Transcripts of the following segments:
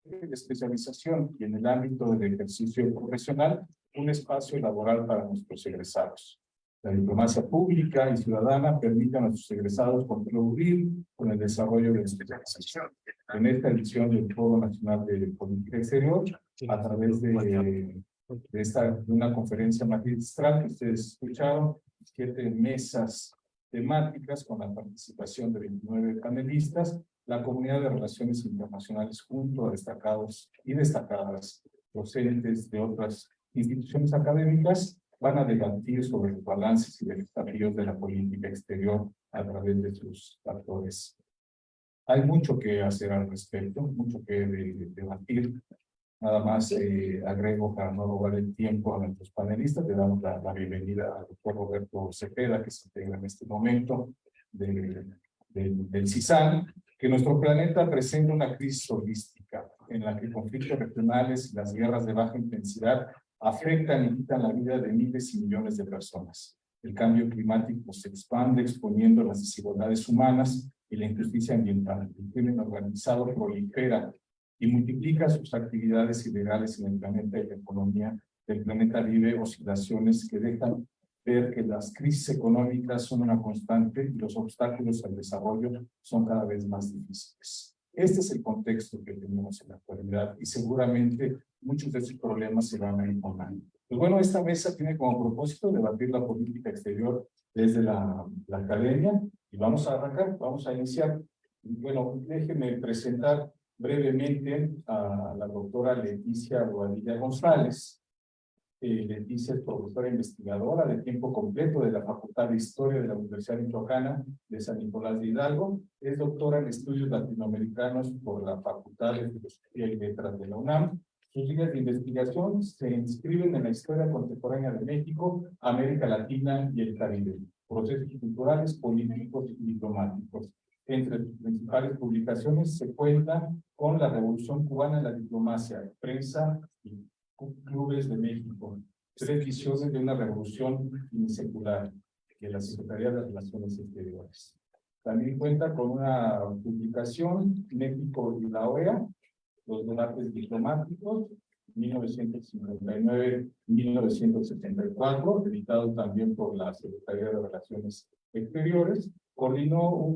de especialización y en el ámbito del ejercicio profesional, un espacio laboral para nuestros egresados. La diplomacia pública y ciudadana permite a nuestros egresados contribuir con el desarrollo de la especialización. En esta edición del Foro Nacional de Política Exterior, a través de una conferencia magistral que ustedes escucharon, 7 mesas temáticas con la participación de 29 panelistas, la comunidad de relaciones internacionales junto a destacados y destacadas docentes de otras instituciones académicas van a debatir sobre los balances y desafíos de la política exterior a través de sus actores. Hay mucho que hacer al respecto, mucho que debatir. Nada más agrego, para no robar el tiempo a nuestros panelistas, le damos la bienvenida al doctor Roberto Cepeda, que se integra en este momento del CISAN, que nuestro planeta presenta una crisis holística en la que conflictos regionales y las guerras de baja intensidad afectan y quitan la vida de miles y millones de personas. El cambio climático se expande exponiendo las desigualdades humanas y la injusticia ambiental. El crimen organizado prolifera y multiplica sus actividades ilegales en el planeta, y la economía del planeta vive oscilaciones que dejan ver que las crisis económicas son una constante y los obstáculos al desarrollo son cada vez más difíciles. Este es el contexto que tenemos en la actualidad y seguramente muchos de esos problemas se van a ir formando. Pues bueno, esta mesa tiene como propósito debatir la política exterior desde la academia y vamos a arrancar, vamos a iniciar. Bueno, déjenme presentar brevemente a la doctora Leticia Boadilla González. Leticia es profesora investigadora de tiempo completo de la Facultad de Historia de la Universidad Michoacana de San Nicolás de Hidalgo. Es doctora en estudios latinoamericanos por la Facultad de Filosofía y Letras de la UNAM. Sus líneas de investigación se inscriben en la historia contemporánea de México, América Latina y el Caribe, procesos culturales, políticos y diplomáticos. Entre sus principales publicaciones se cuenta con la Revolución Cubana en la Diplomacia, Prensa y Clubes de México, 3 visiones de una revolución secular de la Secretaría de Relaciones Exteriores. También cuenta con una publicación, México y la OEA, los debates diplomáticos, 1959-1974, editado también por la Secretaría de Relaciones Exteriores. Coordinó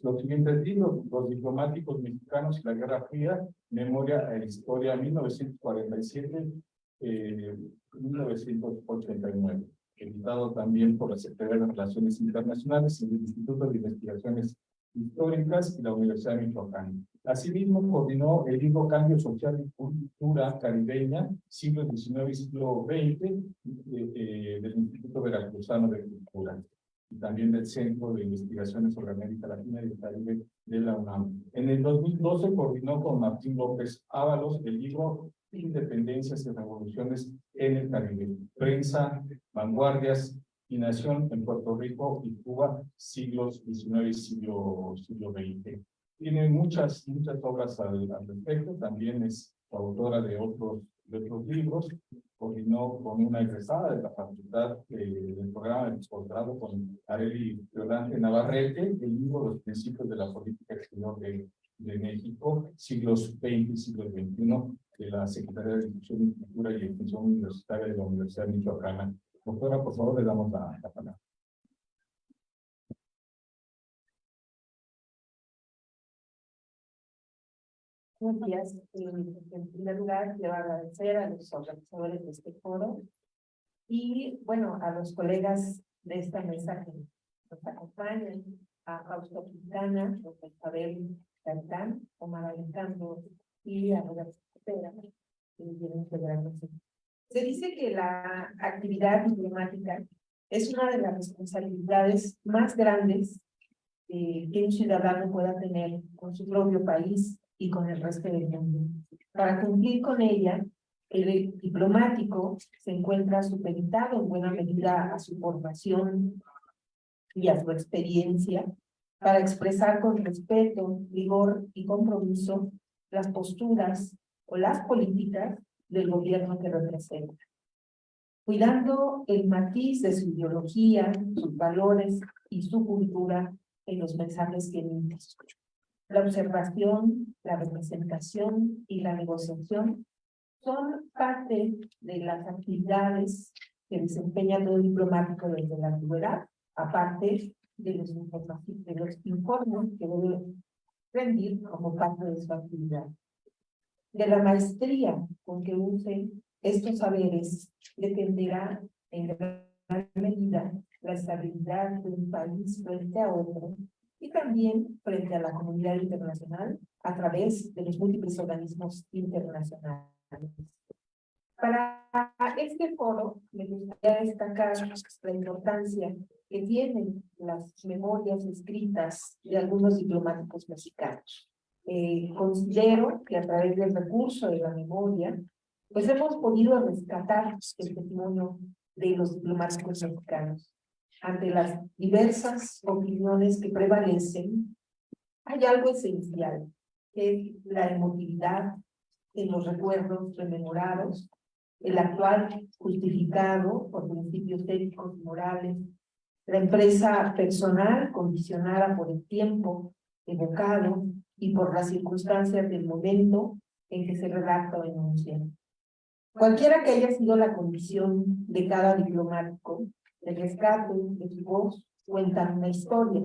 los siguientes libros: Los diplomáticos mexicanos y la Guerra Fría, Memoria e Historia, 1947-1989, editado también por la Secretaría de Relaciones Internacionales y el Instituto de Investigaciones Históricas y la Universidad de Michoacán. Asimismo, coordinó el libro Cambio Social y Cultura Caribeña, siglo XIX y siglo XX, del Instituto Veracruzano de Cultura, y también del Centro de Investigaciones sobre América Latina y el Caribe de la UNAM. En el 2012 coordinó con Martín López Ábalos el libro Independencias y Revoluciones en el Caribe, Prensa, Vanguardias y Nación en Puerto Rico y Cuba, siglos XIX y siglo XX. Tiene muchas obras al respecto, también es autora de otros libros. Coordinó con una egresada de la facultad del programa de posgrado con Arely Violante Navarrete el libro Los Principios de la Política Exterior de México, siglos XX y siglo XXI, de la Secretaría de Difusión y Cultura y Extensión Universitaria de la Universidad Michoacana. Doctora, por favor, le damos la palabra. Buenos días. En primer lugar, quiero agradecer a los organizadores de este foro y, bueno, a los colegas de esta mesa que nos acompañan, a Fausto Quintana, a Isabel Cantán, Omar Alejandro y a Roberto Cepeda, que vienen integrarnos. Se dice que la actividad diplomática es una de las responsabilidades más grandes que un ciudadano pueda tener con su propio país y con el resto del mundo. Para cumplir con ella, el diplomático se encuentra supeditado en buena medida a su formación y a su experiencia para expresar con respeto, rigor y compromiso las posturas o las políticas del gobierno que representa, cuidando el matiz de su ideología, sus valores y su cultura en los mensajes que emite. La observación, la representación y la negociación son parte de las actividades que desempeña todo diplomático desde la antigüedad, aparte de los informes que debe rendir como parte de su actividad. De la maestría con que use estos saberes dependerá en gran medida la estabilidad de un país frente a otro y también frente a la comunidad internacional a través de los múltiples organismos internacionales. Para este foro me gustaría destacar la importancia que tienen las memorias escritas de algunos diplomáticos mexicanos. Considero que a través del recurso de la memoria, pues hemos podido rescatar el testimonio de los diplomáticos mexicanos. Ante las diversas opiniones que prevalecen, hay algo esencial, que es la emotividad en los recuerdos rememorados, el actual justificado por principios éticos y morales, la empresa personal condicionada por el tiempo evocado y por las circunstancias del momento en que se redacta o enuncia. Cualquiera que haya sido la condición de cada diplomático, el rescate de su voz cuenta una historia,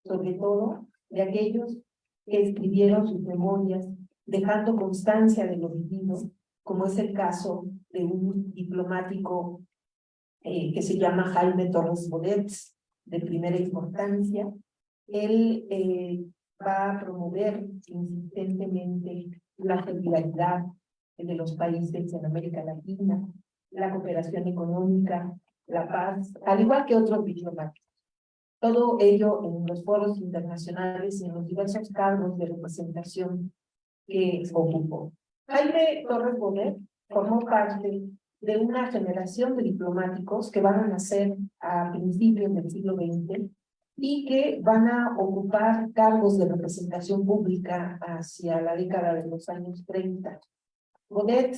sobre todo de aquellos que escribieron sus memorias, dejando constancia de lo vivido, como es el caso de un diplomático que se llama Jaime Torres Bodet, de primera importancia. Él va a promover insistentemente la solidaridad de los países en América Latina, la cooperación económica, la paz, al igual que otros diplomáticos. Todo ello en los foros internacionales y en los diversos cargos de representación que ocupó. Jaime Torres Bodet formó parte de una generación de diplomáticos que van a nacer a principios del siglo XX y que van a ocupar cargos de representación pública hacia la década de los años 30. Bodet,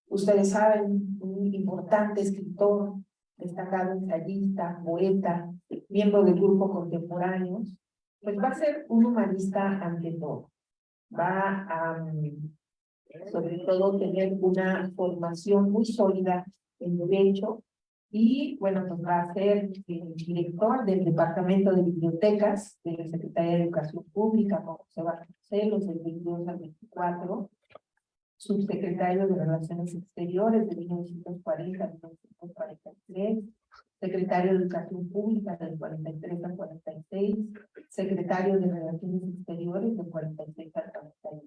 ustedes saben, un importante escritor, destacado ensayista, poeta, miembro del grupo Contemporáneos, pues va a ser un humanista ante todo. Va a sobre todo tener una formación muy sólida en Derecho y, bueno, pues va a ser director del Departamento de Bibliotecas de la Secretaría de Educación Pública, como se va a conocer, los del 22 al 24, subsecretario de Relaciones Exteriores de 1940 a 1943, secretario de Educación Pública del 43 al 46, secretario de Relaciones Exteriores del 46 al 48.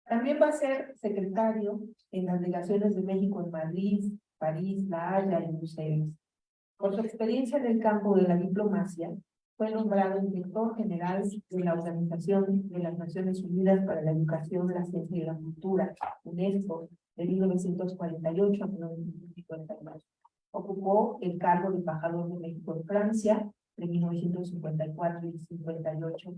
También va a ser secretario en las delegaciones de México en Madrid, París, La Haya y Bruselas. Por su experiencia en el campo de la diplomacia, fue nombrado director general de la Organización de las Naciones Unidas para la Educación, la Ciencia y la Cultura, UNESCO, de 1948 a 1959. Ocupó el cargo de embajador de México en Francia, de 1954 y 58,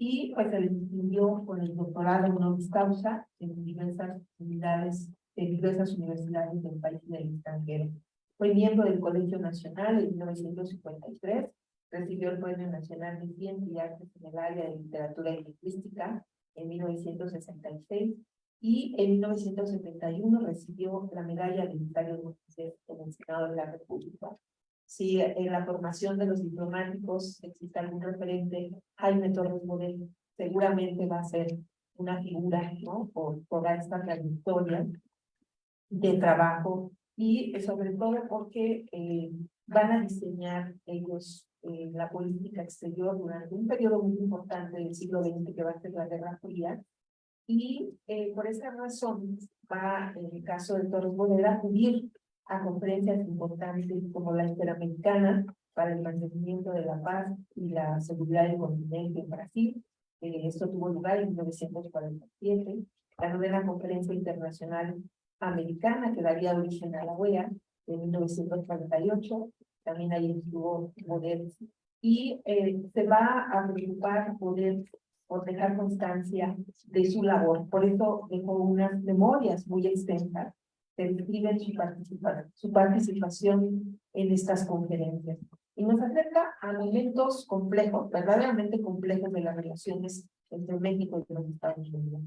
y pues se distinguió con el doctorado honoris causa en diversas universidades del país y del extranjero. Fue miembro del Colegio Nacional en 1953, recibió el Premio Nacional de Ciencia y Artes en el área de Literatura y Lingüística en 1966 y en 1971 recibió la Medalla de Italia en el Senado de la República. Si en la formación de los diplomáticos existe algún referente, Jaime Torres Bodet seguramente va a ser una figura, ¿no? Por toda esta trayectoria de trabajo y sobre todo porque van a diseñar ellos la política exterior durante un periodo muy importante del siglo XX que va a ser la Guerra Fría y por esa razón va, en el caso de Torres Bodet, a acudir a conferencias importantes como la Interamericana para el mantenimiento de la paz y la seguridad del continente en Brasil. Esto tuvo lugar en 1947. La novena Conferencia Internacional Americana, que daría origen a la OEA, de 1948. También ahí estuvo Bodet. Y se va a preocupar Bodet por dejar constancia de su labor. Por eso dejó unas memorias muy extensas que describen su participación en estas conferencias. Y nos acerca a momentos complejos, verdaderamente complejos de las relaciones entre México y los Estados Unidos.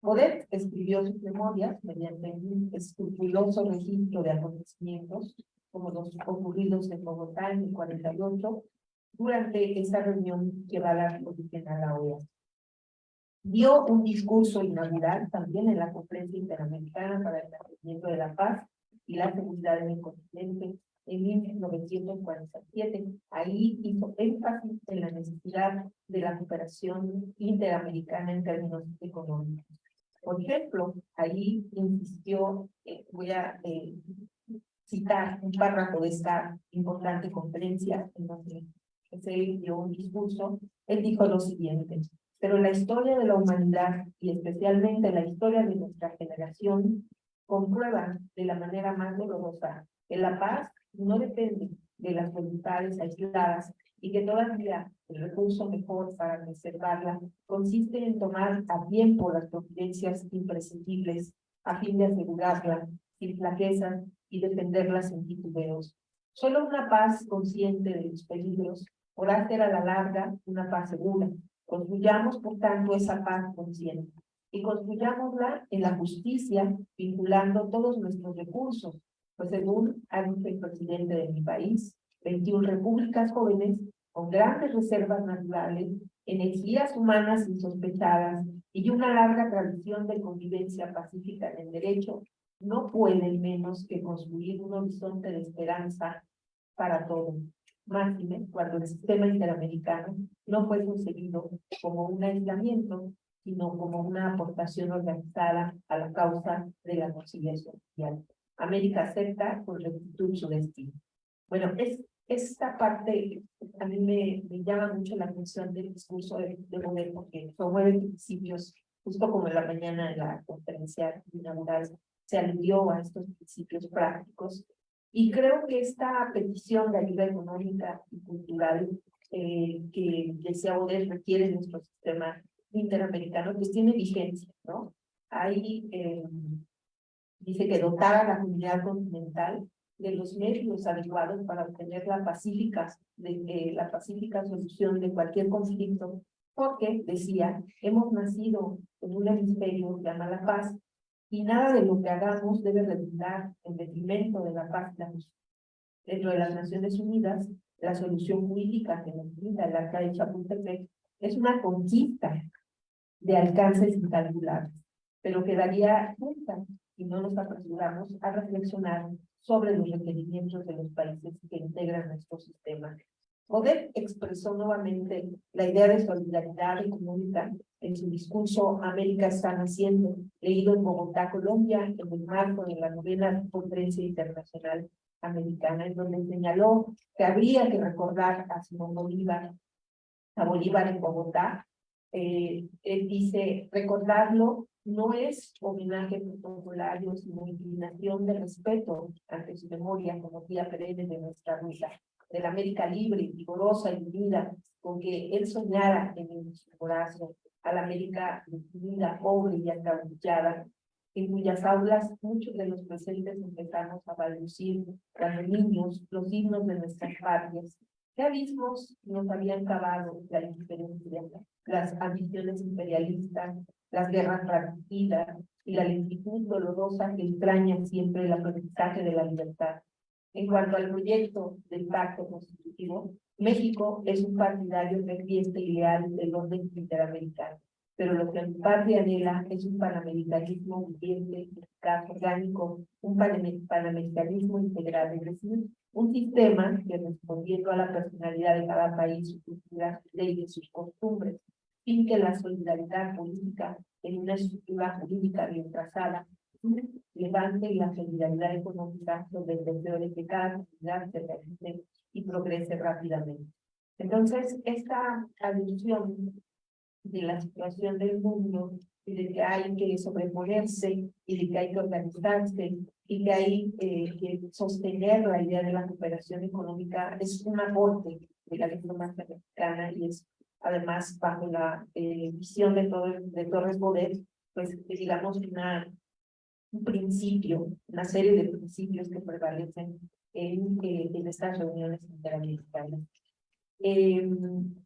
Bodet escribió sus memorias mediante un escrupuloso registro de acontecimientos, como los ocurridos en Bogotá en el 48, durante esa reunión que va a dar origen a la OEA. Dio un discurso inaugural también en la Conferencia Interamericana para el Mantenimiento de la Paz y la Seguridad en el Continente en 1947. Ahí hizo énfasis en la necesidad de la cooperación interamericana en términos económicos. Por ejemplo, ahí insistió, voy a citar un párrafo de esta importante conferencia en donde se dio un discurso. Él dijo lo siguiente: pero la historia de la humanidad y especialmente la historia de nuestra generación comprueba de la manera más dolorosa que la paz no depende de las voluntades aisladas y que todavía el recurso mejor para preservarla consiste en tomar a tiempo las providencias imprescindibles a fin de asegurarla sin flaquezas y defenderla sin titubeos. Solo una paz consciente de los peligros podrá ser a la larga una paz segura. Construyamos, por tanto, esa paz consciente y construyámosla en la justicia, vinculando todos nuestros recursos, pues según ha dicho el presidente de mi país, 21 repúblicas jóvenes con grandes reservas naturales, energías humanas insospechadas y una larga tradición de convivencia pacífica en el derecho, no pueden menos que construir un horizonte de esperanza para todos. Máxime cuando el sistema interamericano no fue concebido como un aislamiento, sino como una aportación organizada a la causa de la conciliación social. América acepta con rectitud su destino. Bueno, esta parte a mí me llama mucho la atención del discurso de Bodet, porque promueve principios, justo como en la mañana de la conferencia inaugural se aludió a estos principios prácticos. Y creo que esta petición de ayuda económica y cultural que decía Bodet requiere nuestro sistema interamericano, pues tiene vigencia, ¿no? Ahí dice que dotar a la comunidad continental de los medios adecuados para obtener la pacífica solución de cualquier conflicto, porque, decía, hemos nacido en un hemisferio que ama la paz, y nada de lo que hagamos debe redundar en detrimento de la paz y la justicia. Dentro de las Naciones Unidas, la solución jurídica que nos brinda el Acta de Chapultepec es una conquista de alcances incalculables, pero quedaría junta si no nos apresuramos a reflexionar sobre los requerimientos de los países que integran nuestro sistema. Bodet expresó nuevamente la idea de solidaridad económica en su discurso América está naciendo, leído en Bogotá, Colombia, en el marco de la 9ª Conferencia Internacional Americana, en donde señaló que habría que recordar a Simón Bolívar, a Bolívar en Bogotá. Él dice, recordarlo no es homenaje protocolario, sino inclinación de respeto ante su memoria como guía perenne de nuestra ruta, de la América libre, vigorosa y unida, con que él soñara en su corazón, a la América unida, pobre y acabullada, en cuyas aulas muchos de los presentes empezamos a balbucir, cuando niños, los himnos de nuestras patrias. ¿Qué abismos nos habían cavado la indiferencia, las ambiciones imperialistas, las guerras fratricidas y la lentitud dolorosa que entraña siempre el aprendizaje de la libertad? En cuanto al proyecto del pacto constitutivo, México es un partidario ferviente y leal del orden interamericano, pero lo que mi patria anhela es un panamericanismo viviente, eficaz, orgánico, un panamericanismo integral, es decir, un sistema que, respondiendo a la personalidad de cada país, su cultura, leyes y sus costumbres, finque la solidaridad política en una estructura jurídica bien trazada, levante la solidaridad económica sobre el deseo de que cada comunidad se realice y progrese rápidamente. Entonces, esta alusión de la situación del mundo y de que hay que sobreponerse y de que hay que organizarse y que hay que sostener la idea de la cooperación económica es un aporte de la diplomacia mexicana y es además bajo la visión de Torres Bodet, pues digamos un principio, una serie de principios que prevalecen en estas reuniones interamericanas.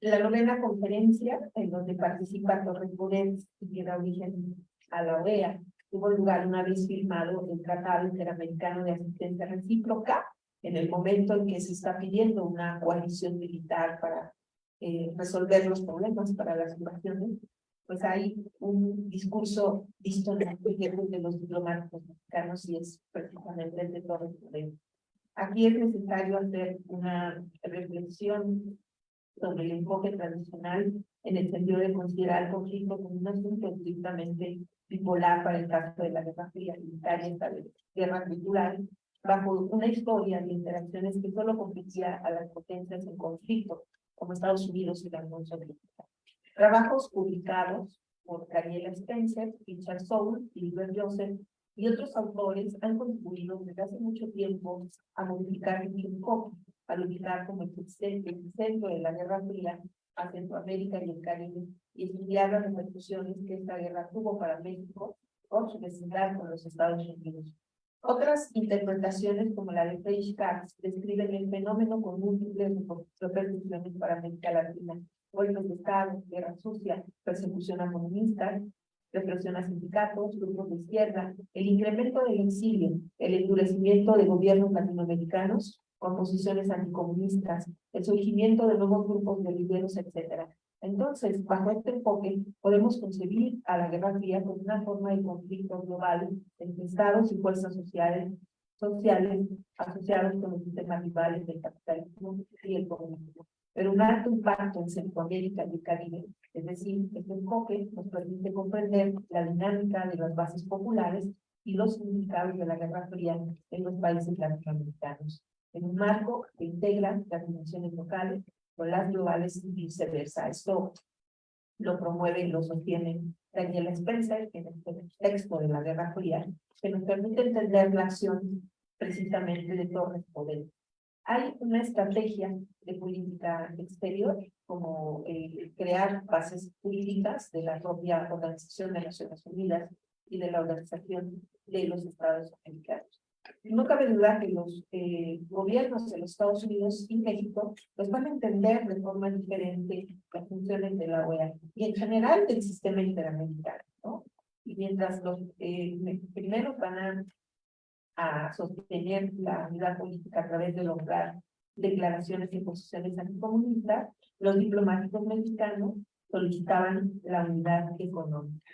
La novena conferencia, en donde participa Torres Bodet y que da origen a la OEA, tuvo lugar una vez firmado el Tratado Interamericano de Asistencia Recíproca, en el momento en que se está pidiendo una coalición militar para resolver los problemas, para las invasiones, pues hay un discurso distonante de los diplomáticos mexicanos y es precisamente el de Torres Bodet. Aquí es necesario hacer una reflexión sobre el enfoque tradicional en el sentido de considerar el conflicto como un asunto estrictamente bipolar para el caso de la Guerra Fría militar y esta guerra cultural, bajo una historia de interacciones que solo competía a las potencias en conflicto, como Estados Unidos y la Unión Soviética. Trabajos publicados por Daniela Spencer, Richard Soule, Gilbert Joseph y otros autores han contribuido desde hace mucho tiempo a modificar el enfoque, al ubicar como el centro de la Guerra Fría a Centroamérica y el Caribe y estudiar las repercusiones que esta guerra tuvo para México por su vecindad con los Estados Unidos. Otras interpretaciones, como la de Friedrich Katz, describen el fenómeno con múltiples repercusiones para América Latina: golpes de Estado, guerra sucia, persecución a comunistas, represión a sindicatos, grupos de izquierda, el incremento del exilio, el endurecimiento de gobiernos latinoamericanos con posiciones anticomunistas, el surgimiento de nuevos grupos guerrilleros, etc. Entonces, bajo este enfoque, podemos concebir a la Guerra Fría como una forma de conflicto global entre estados y fuerzas sociales asociados con los sistemas rivales del capitalismo y el comunismo, pero un alto impacto en Centroamérica y el Caribe. Es decir, este enfoque nos permite comprender la dinámica de las bases populares y los significados de la Guerra Fría en los países latinoamericanos, en un marco que integra las dimensiones locales con las globales y viceversa. Esto lo promueve y lo sostiene Daniela Spencer en el texto de la Guerra Fría, que nos permite entender la acción precisamente de Torres Bodet. Hay una estrategia de política exterior, como crear bases jurídicas de la propia Organización de Naciones Unidas y de la Organización de los Estados Americanos. No cabe duda que los gobiernos de los Estados Unidos y México pues van a entender de forma diferente las funciones de la OEA y en general del sistema interamericano, ¿no? Y mientras los primeros van a sostener la unidad política a través de lograr declaraciones y posiciones anticomunistas, los diplomáticos mexicanos solicitaban la unidad económica.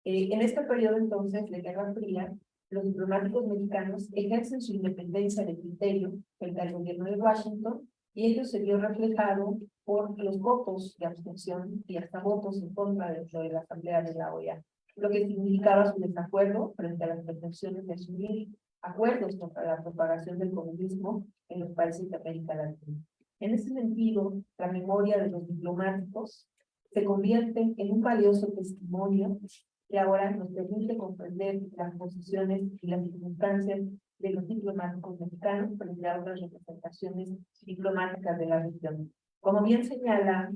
En este periodo entonces de Guerra Fría, los diplomáticos mexicanos ejercen su independencia de criterio frente al gobierno de Washington y ello se vio reflejado por los votos de abstención y hasta votos en contra dentro de la Asamblea de la OEA, lo que significaba su desacuerdo frente a las pretensiones de asumir acuerdos contra la propagación del comunismo en los países de América Latina. En ese sentido, la memoria de los diplomáticos se convierte en un valioso testimonio que ahora nos permite comprender las posiciones y las circunstancias de los diplomáticos mexicanos frente a otras representaciones diplomáticas de la región. Como bien señala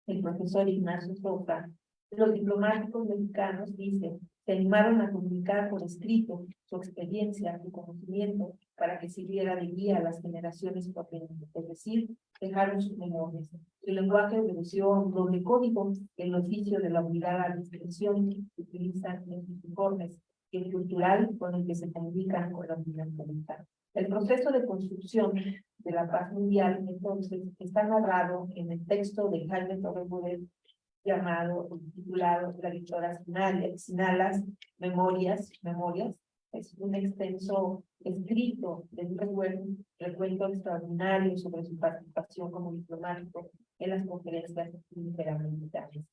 el profesor Ignacio Sosa, los diplomáticos mexicanos, dice, se animaron a comunicar por escrito su experiencia, su conocimiento, para que sirviera de guía a las generaciones potentes, es decir, dejaron sus memorias. Su lenguaje obedeció a un doble código, el oficio de la obligada discreción que utilizan en sus informes, y el cultural con el que se comunican con la universalidad. El proceso de construcción de la paz mundial, entonces, está narrado en el texto de Jaime Torres Bodet, titulado La Victoria Sinalas, Memorias, es un extenso escrito de un recuento extraordinario sobre su participación como diplomático en las conferencias interamericanas.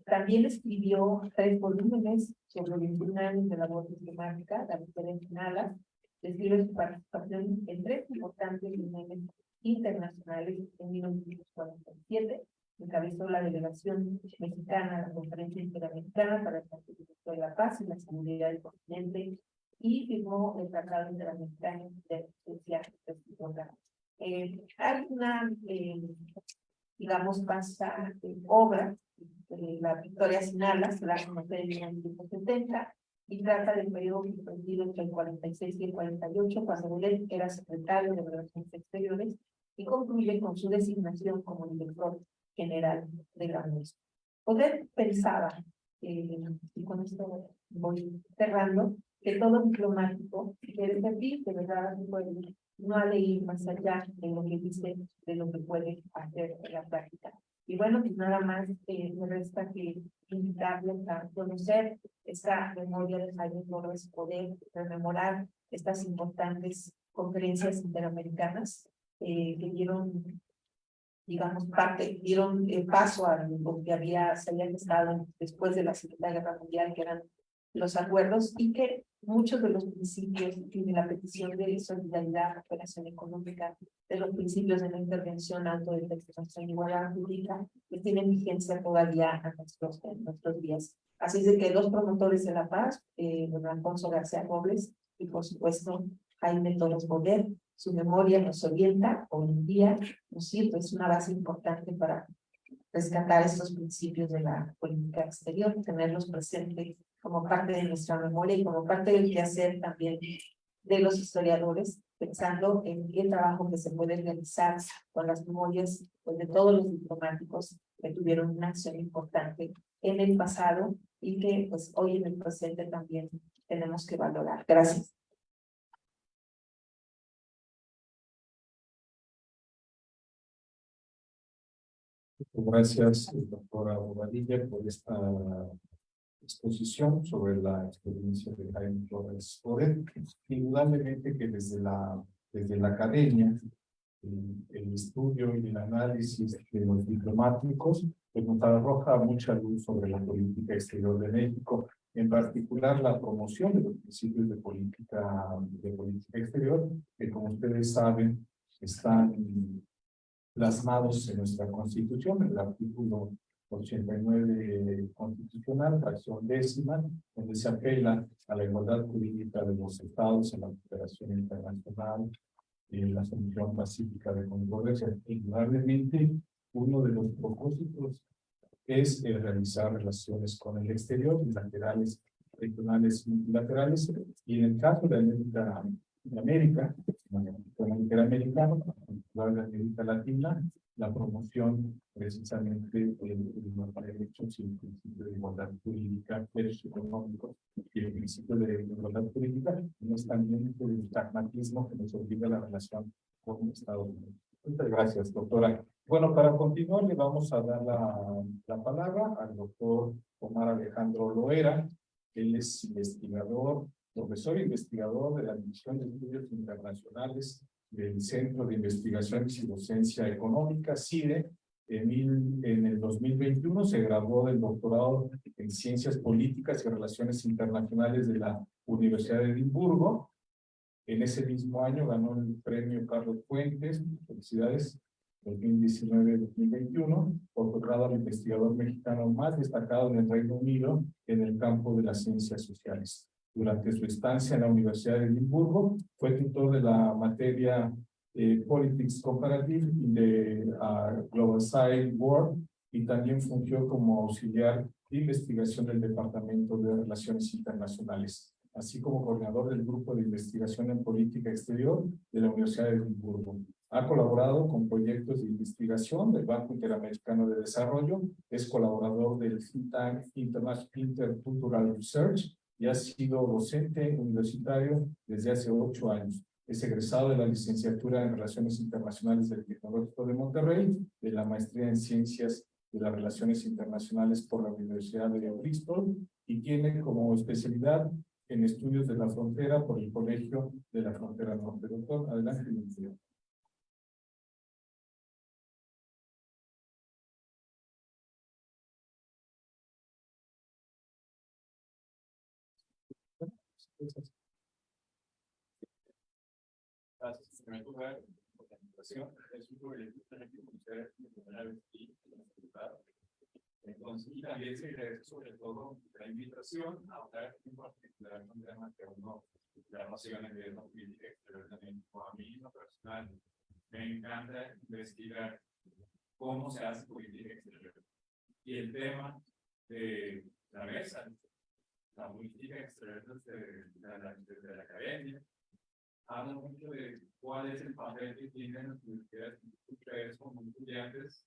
También escribió 3 volúmenes sobre 21 años de labor diplomática, La Victoria Sinalas, describe su participación en 3 importantes reuniones internacionales en 1947, encabezó la delegación mexicana a la Conferencia Interamericana para el Mantenimiento de la Paz y la Seguridad del Continente y firmó el Tratado Interamericano de Justicia Reciproca. Hay una, digamos, vasta obra, La Victoria Sinalas, la conoce en 1970, y trata del periodo comprendido entre el 46 y el 48, cuando Bodet era secretario de Relaciones Exteriores y concluye con su designación como director general de la UNESCO. Poder pensaba, y con esto voy cerrando, que todo diplomático quiere servir de verdad a su pueblo, no ha de ir más allá de lo que dice, de lo que puede hacer en la práctica. Y bueno, pues nada más me resta que invitarles a conocer esta memoria de Jaime Torres, poder rememorar estas importantes conferencias interamericanas que dieron, digamos, dieron paso a lo que se había gestado después de la Segunda Guerra Mundial, que eran los acuerdos, y que muchos de los principios de la petición de solidaridad, cooperación económica, de los principios de la intervención, autodefensa y igualdad pública, que tienen vigencia todavía en nuestros días. Así es de que los promotores de la paz, don Alfonso García Robles y por supuesto Jaime Torres Bodet, su memoria nos orienta hoy en día, ¿no es cierto? Es una base importante para rescatar estos principios de la política exterior, tenerlos presentes como parte de nuestra memoria y como parte del quehacer también de los historiadores, pensando en el trabajo que se puede realizar con las memorias pues, de todos los diplomáticos que tuvieron una acción importante en el pasado y que pues hoy en el presente también tenemos que valorar. Gracias. Gracias, doctora Bobadilla, por esta exposición sobre la experiencia de Jaime Torres Bodet. Indudablemente que desde la academia, el estudio y el análisis de los diplomáticos pues nos arroja mucha luz sobre la política exterior de México, en particular la promoción de los principios de política exterior, que como ustedes saben, están plasmados en nuestra Constitución, en el artículo 89 constitucional, fracción 10ª, donde se apela a la igualdad jurídica de los estados en la cooperación internacional, en la solución pacífica de controversias. Indudablemente, uno de los propósitos es realizar relaciones con el exterior, bilaterales, regionales, multilaterales, y en el caso de América, interamericano, en particular de América Latina, la promoción precisamente de los derechos y el principio de igualdad jurídica, derechos económicos y el principio de igualdad jurídica, no es también el pragmatismo que nos obliga a la relación con Estados Unidos. Muchas gracias, doctora. Bueno, para continuar le vamos a dar la palabra al doctor Omar Alejandro Loera. Él es investigador, profesor e investigador de la División de Estudios Internacionales del Centro de Investigaciones y Docencia Económica, CIDE. En el 2021 se graduó del doctorado en Ciencias Políticas y Relaciones Internacionales de la Universidad de Edimburgo. En ese mismo año ganó el premio Carlos Fuentes, felicidades, 2019-2021, otorgado al investigador mexicano más destacado en el Reino Unido en el campo de las ciencias sociales. Durante su estancia en la Universidad de Edimburgo, fue tutor de la materia Politics Comparative in the Global Science World y también fungió como auxiliar de investigación del Departamento de Relaciones Internacionales, así como coordinador del Grupo de Investigación en Política Exterior de la Universidad de Edimburgo. Ha colaborado con proyectos de investigación del Banco Interamericano de Desarrollo, es colaborador del think tank Intercultural Research y ha sido docente universitario desde hace 8 años. Es egresado de la licenciatura en Relaciones Internacionales del Tecnológico de Monterrey, de la maestría en Ciencias de las Relaciones Internacionales por la Universidad de Bristol y tiene como especialidad en estudios de la frontera por el Colegio de la Frontera Norte. Doctor, adelante. Gracias, en primer lugar, por la invitación. Es un proyecto que conocer de primera vez aquí en la facultad. Entonces, y también se agradece sobre todo la invitación a hablar en particular un tema que uno ya no se gana de la política exterior también. A mí, en lo personal, me encanta investigar cómo se hace política exterior. Y el tema de la mesa, la política exterior desde la academia, habla mucho de cuál es el papel que tienen las universidades ustedes como estudiantes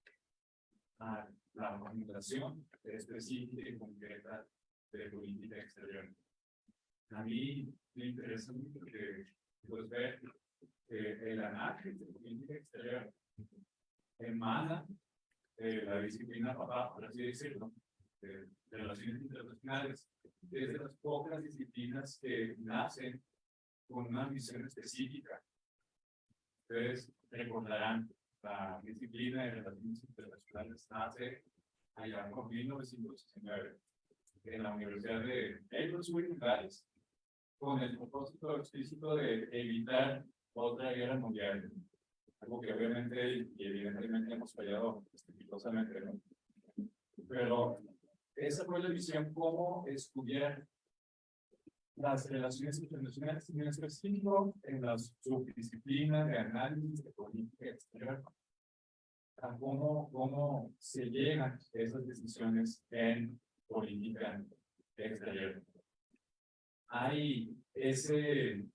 a la formulación específica y concreta de política exterior. A mí me interesa mucho que pues, ver que el análisis de política exterior emana de la disciplina papá, por así decirlo, de relaciones internacionales, desde las pocas disciplinas que nacen con una misión específica. Ustedes recordarán, la disciplina de relaciones internacionales nace allá por 1969 en la Universidad de Aylesbury, en Gales, con el propósito explícito de evitar otra guerra mundial. Algo que obviamente y evidentemente hemos fallado estrepitosamente, ¿no? Pero esa fue la visión, cómo estudiar las relaciones internacionales, en específico en las subdisciplinas de análisis de política exterior, a cómo se llegan esas decisiones en política exterior. Hay ese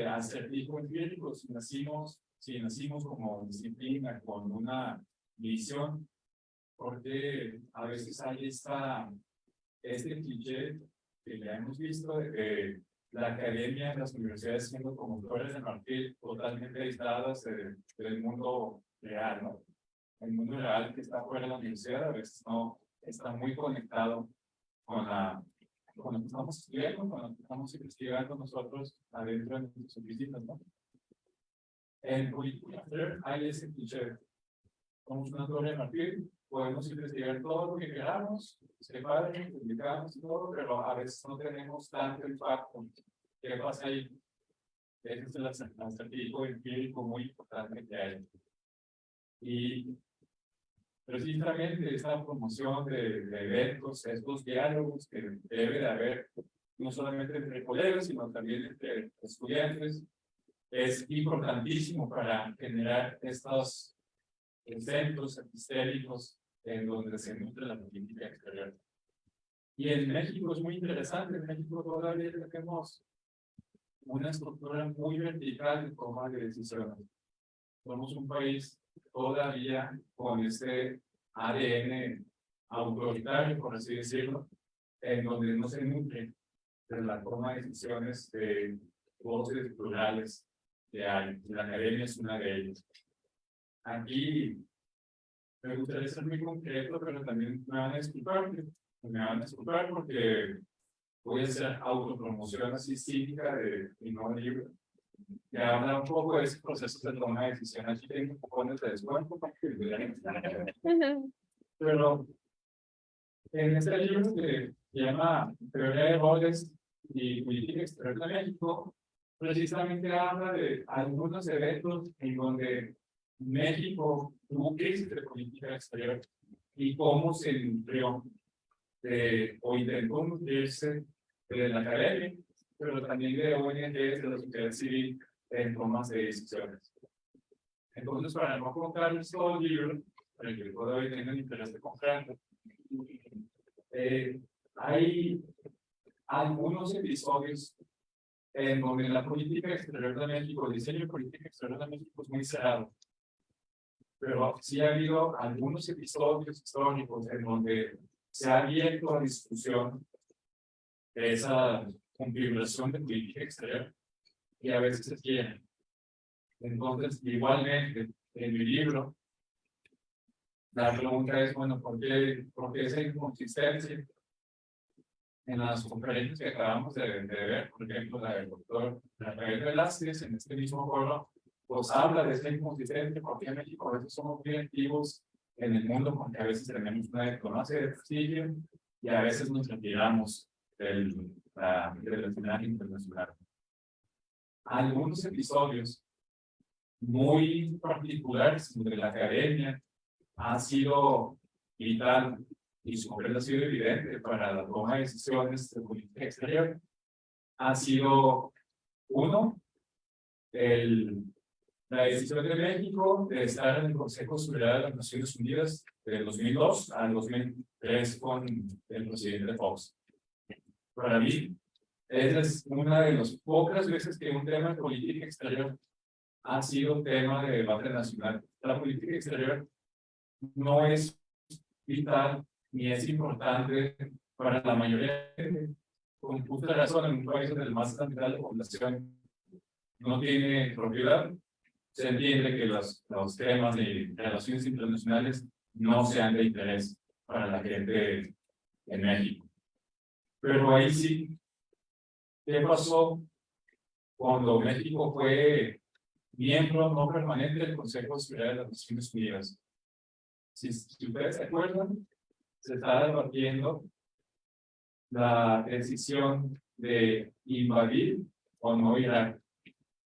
acertijo empírico, si nacimos como disciplina con una visión, porque a veces hay este cliché que ya hemos visto de la academia en las universidades siendo como flores de marfil totalmente aisladas del mundo real, ¿no? El mundo real que está fuera de la universidad a veces no está muy conectado con lo que estamos estudiando, con lo que estamos investigando nosotros adentro de nuestras oficinas, ¿no? En política exterior hay ese cliché. Somos una torre de marfil, podemos investigar todo lo que queramos, se padre, publicamos y todo, pero a veces no tenemos tanto impacto. ¿Qué pasa ahí? Ese es el acertijo empírico muy importante que hay. Y precisamente esa promoción de eventos, estos diálogos que debe de haber, no solamente entre colegas, sino también entre estudiantes, es importantísimo para generar estos centros epistéricos en donde se nutre la política exterior. Y en México es muy interesante, en México todavía tenemos una estructura muy vertical de toma de decisiones. Somos un país todavía con este ADN autoritario, por así decirlo, en donde no se nutre de la toma de decisiones de voces plurales que hay. La academia es una de ellas. Aquí me gustaría ser muy concreto, pero también me van a disculpar porque voy a hacer autopromoción así cívica de mi nuevo libro. Y hablar un poco de ese proceso de toma de decisión. Aquí tengo cupones de descuento. Pero en este libro que se llama Teoría de Roles y Política Exterior de México, precisamente habla de algunos eventos en donde México tuvo crisis de política exterior y cómo se nutrió o intentó nutrirse de la academia, pero también de ONGs, de la sociedad civil en tomas de decisiones. Entonces, para no contarles todo el libro, para el que todavía tengan interés de comprarlo, hay algunos episodios en donde la política exterior de México, el diseño de política exterior de México es muy cerrado. Pero sí ha habido algunos episodios históricos en donde se ha abierto a discusión de esa configuración de política exterior y a veces se quiere. Entonces, igualmente, en mi libro, la pregunta es, bueno, ¿por qué esa inconsistencia en las conferencias que acabamos de ver? Por ejemplo, la del doctor Rafael Velázquez, en este mismo foro, pues habla de esa inconsistencia, porque en México a veces somos muy activos en el mundo, porque a veces tenemos una diplomacia de prestigio y a veces nos retiramos del escenario internacional. Algunos episodios muy particulares de la academia han sido vital y su papel ha sido evidente para la toma de decisiones de política exterior. Ha sido, uno, la decisión de México de estar en el Consejo de Seguridad de las Naciones Unidas del 2002 al 2003 con el presidente Fox. Para mí, Esa es una de las pocas veces que un tema de política exterior ha sido tema de debate nacional. La política exterior no es vital ni es importante para la mayoría de gente. Con justa razón, en un país donde el más de la población no tiene propiedad, se entiende que los temas de relaciones internacionales no sean de interés para la gente en México. Pero ahí sí, ¿qué pasó cuando México fue miembro no permanente del Consejo de Seguridad de las Naciones Unidas? Si ustedes se acuerdan, se está debatiendo la decisión de invadir o no Irak.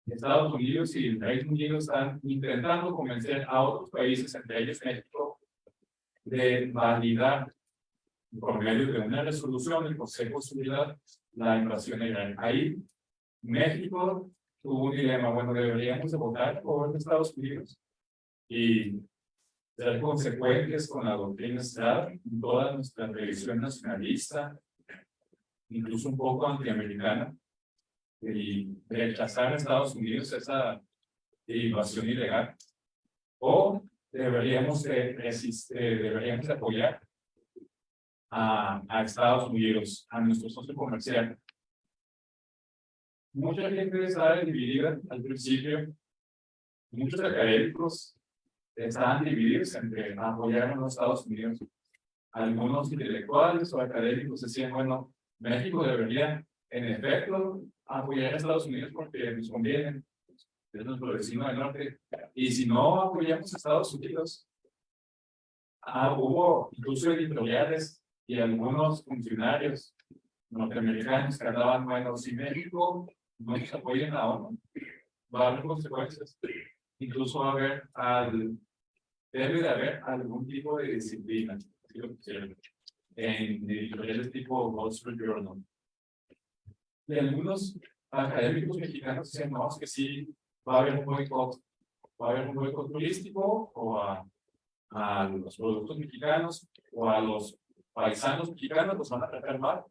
Estados Unidos y el Reino Unido están intentando convencer a otros países, entre ellos México, de validar por medio de una resolución del Consejo de Seguridad la invasión de Irak. Ahí México tuvo un dilema: bueno, deberíamos de votar por Estados Unidos y ser consecuentes con la doctrina Estrada, toda nuestra tradición nacionalista, incluso un poco antiamericana, y rechazar a Estados Unidos esa invasión ilegal, o deberíamos deberíamos apoyar a Estados Unidos, a nuestro socio comercial. Mucha gente estaba dividida al principio, muchos académicos estaban divididos entre apoyar a los Estados Unidos. Algunos intelectuales o académicos decían, bueno, México debería, en efecto, apoyar a Estados Unidos porque nos conviene, es nuestro vecino del norte, y si no apoyamos a Estados Unidos, hubo incluso editoriales y algunos funcionarios norteamericanos que hablaban, bueno, si México no nos apoya en la ONU, va a haber consecuencias, incluso va a haber debe de haber algún tipo de disciplina, en editoriales tipo Wall Street Journal. Y algunos académicos mexicanos decían, no, es que sí, va a haber un boicot turístico o a los productos mexicanos o a los paisanos mexicanos los van a tratar mal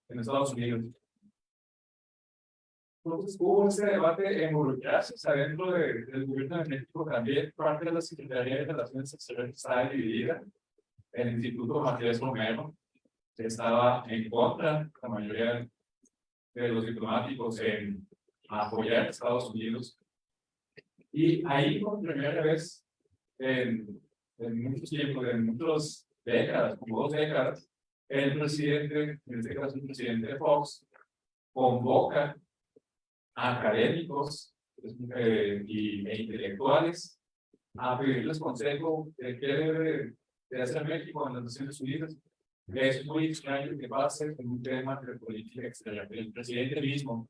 en Estados Unidos. Entonces hubo ese debate en burocracias adentro del gobierno de México. También parte de la Secretaría de Relaciones Exteriores estaba dividida. El Instituto Matías Romero estaba en contra, la mayoría de los diplomáticos, en apoyar a Estados Unidos. Y ahí por primera vez en muchos tiempos, en muchas décadas, como 2 décadas, el presidente, en este caso el presidente Fox, convoca a académicos e intelectuales a pedirles consejo de qué debe de hacer México en las Naciones Unidas. Es muy extraño que pase en un tema de política exterior. El presidente mismo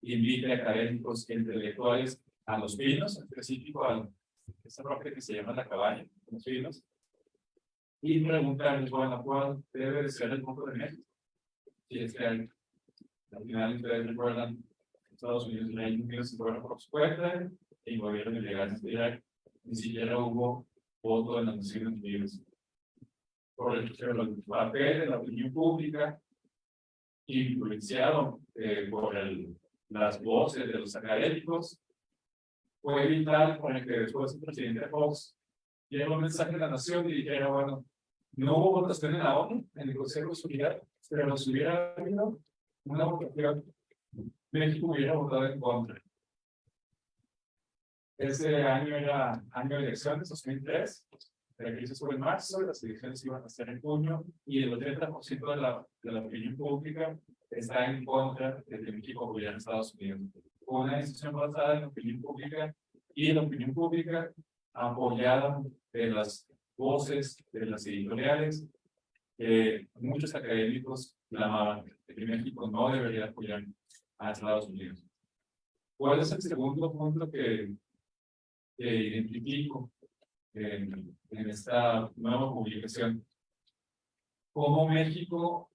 invita a académicos e intelectuales a Los Pinos, en específico a esa roca que se llama La Cabaña, Los Pinos, y preguntarles, bueno, ¿cuál debe de ser el punto de México? Si es que al final ustedes recuerdan, Estados Unidos y Reino Unido se fueron por su cuenta e invadieron ilegalmente de Irak. Ni siquiera hubo voto en las Naciones Unidas. Por el papel de la opinión pública, influenciado por las voces de los académicos, fue vital para que después el presidente Fox diera un mensaje a la nación y dijera, bueno, no hubo votación en la ONU, en el Consejo de Seguridad, pero si hubiera habido una votación, México hubiera votado en contra. Ese año era año de elecciones, 2003. La crisis fue en marzo, las elecciones iban a ser en junio, y el 80% de la opinión pública está en contra de que México apoyara a Estados Unidos. Fue una decisión basada en la opinión pública, y la opinión pública apoyada de las voces de las editoriales. Muchos académicos clamaban que México no debería apoyar a Estados Unidos. ¿Cuál es el segundo punto que identifico en esta nueva publicación? Cómo México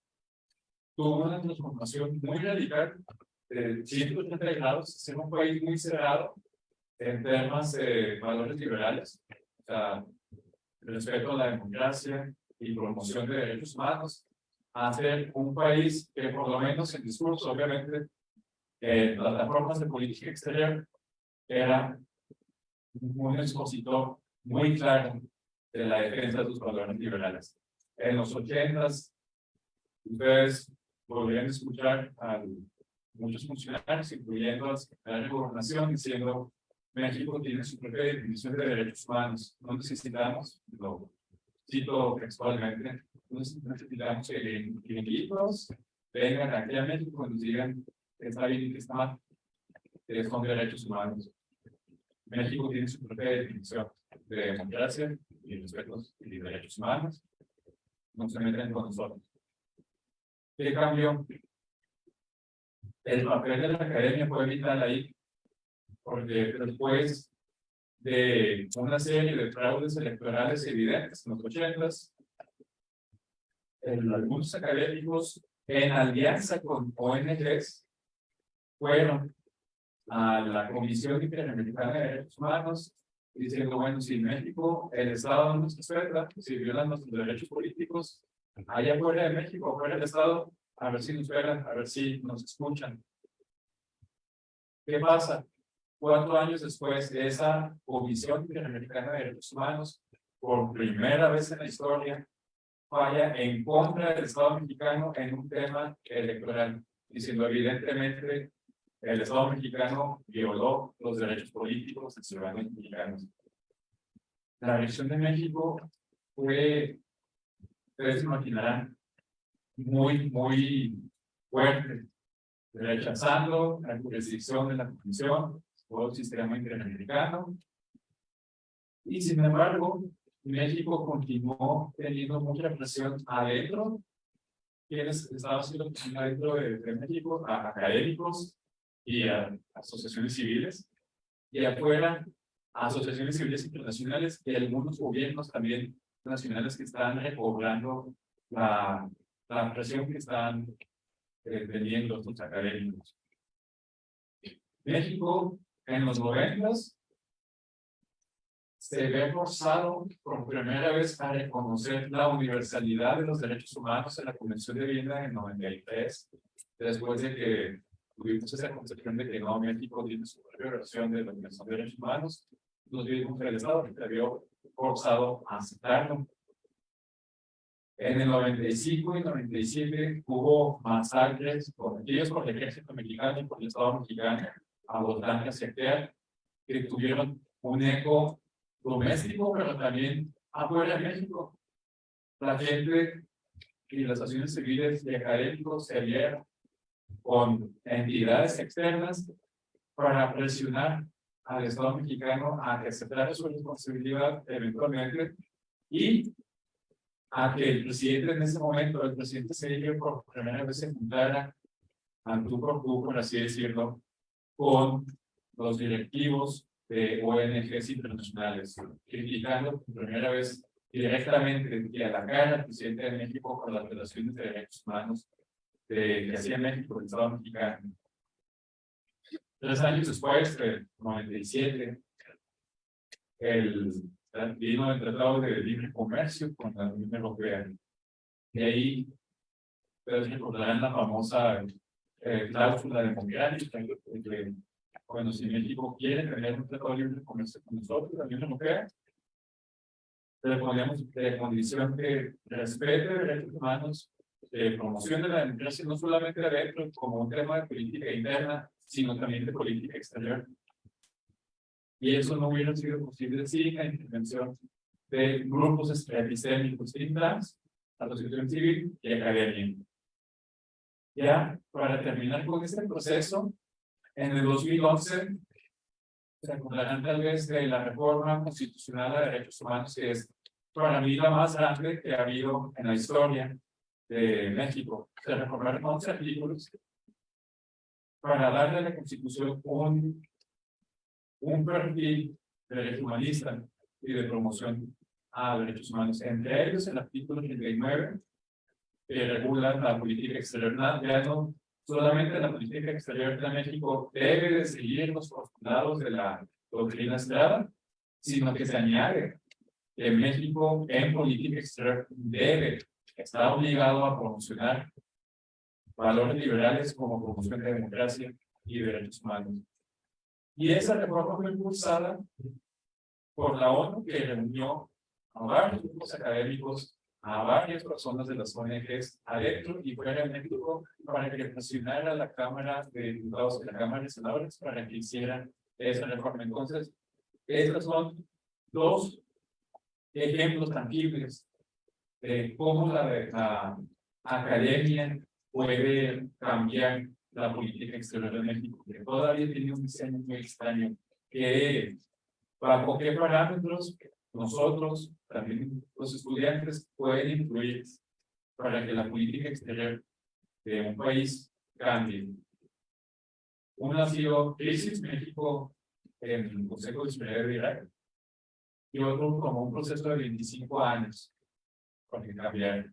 tuvo una transformación muy radical de 180 grados, ser un país muy cerrado en temas de valores liberales, o sea, respeto a la democracia y promoción de derechos humanos, a ser un país que por lo menos en discurso, obviamente, plataformas de política exterior, era un expositor muy claro de la defensa de sus valores liberales. En los 80s, ustedes podrían escuchar a muchos funcionarios, incluyendo al secretario de Gobernación, diciendo: México tiene su propia definición de derechos humanos. No necesitamos, lo cito textualmente, no necesitamos que gringuitos vengan aquí a México y nos digan que está bien y que está mal, que son derechos humanos. México tiene su propia definición de democracia y respetos y derechos humanos. No se meten con nosotros. ¿Qué cambió? El papel de la academia fue vital ahí, porque después de una serie de fraudes electorales evidentes en los 80s, algunos académicos, en alianza con ONGs, fueron a la Comisión Interamericana de Derechos Humanos diciendo: bueno, si en México el Estado no nos respeta, si violan nuestros derechos políticos, allá fuera de México, fuera del Estado, a ver si nos velan, a ver si nos escuchan. ¿Qué pasa? 4 años después de esa Comisión Interamericana de Derechos Humanos, por primera vez en la historia, falla en contra del Estado mexicano en un tema electoral, diciendo evidentemente el Estado mexicano violó los derechos políticos de ciudadanos mexicanos. La reacción de México fue, ustedes se imaginarán, muy fuerte, rechazando la jurisdicción de la Comisión o el sistema interamericano. Y sin embargo, México continuó teniendo mucha presión adentro. Quienes estaban haciendo presión adentro de México, a académicos y a asociaciones civiles, y afuera a asociaciones civiles internacionales y algunos gobiernos también nacionales que están recobrando la presión que están teniendo los académicos. México en los 90s se ve forzado por primera vez a reconocer la universalidad de los derechos humanos en la Convención de Viena en 93, después de que tuvimos esa concepción de que no, México tiene su propia versión de la Convención de Derechos Humanos. Nos vimos que el Estado se vio forzado a aceptarlo. En el 95 y 97 hubo masacres cometidas por el ejército mexicano y por el Estado mexicano a Botlán y a Sectea, que tuvieron un eco doméstico, pero también afuera de México. La gente y las asociaciones civiles y académicos se aliaron con entidades externas para presionar al Estado mexicano a que aceptara su responsabilidad eventualmente y a que el presidente en ese momento, el presidente Cedillo, por primera vez se juntara al tú por tú, por así decirlo, con los directivos de ONGs internacionales, criticando por primera vez directamente y a la cara al presidente de México por las violaciones de derechos humanos que hacía México, el Estado mexicano. 3 años después, en 97, vino el Tratado de Libre Comercio con la Unión Europea. Y ahí, ustedes recordarán la famosa cláusula democrática, que, bueno, si México quiere tener un Tratado de Libre Comercio con nosotros, la Unión Europea, le ponemos de condición que respete derechos humanos, promoción de la democracia, no solamente adentro como un tema de política interna, sino también de política exterior. Y eso no hubiera sido posible sin la intervención de grupos epistémicos trans, asociación civil y academia. Ya, para terminar con este proceso, en el 2011, se acordarán tal vez de la reforma constitucional de derechos humanos, que es para mí la más grande que ha habido en la historia de México. Se reformaron 11 artículos para darle a la Constitución un perfil de derecho humanista y de promoción a derechos humanos. Entre ellos, el artículo 39, que regula la política exterior. Ya no solamente la política exterior de México debe de seguir los postulados de la doctrina Estrada, sino que se añade que México en política exterior debe está obligado a promocionar valores liberales como promoción de democracia y derechos humanos. Y esa reforma fue impulsada por la ONU, que reunió a varios grupos académicos, a varias personas de las ONGs adentro y fuera de México para que presionara a la Cámara de Diputados y la Cámara de Senadores para que hicieran esa reforma. Entonces, estos son dos ejemplos tangibles de cómo la academia puede cambiar la política exterior de México, que todavía tiene un diseño muy extraño, que bajo qué parámetros nosotros, también los estudiantes, pueden influir para que la política exterior de un país cambie. Uno ha sido crisis México en el Consejo de Seguridad de Irak y otro como un proceso de 25 años para que cambiar.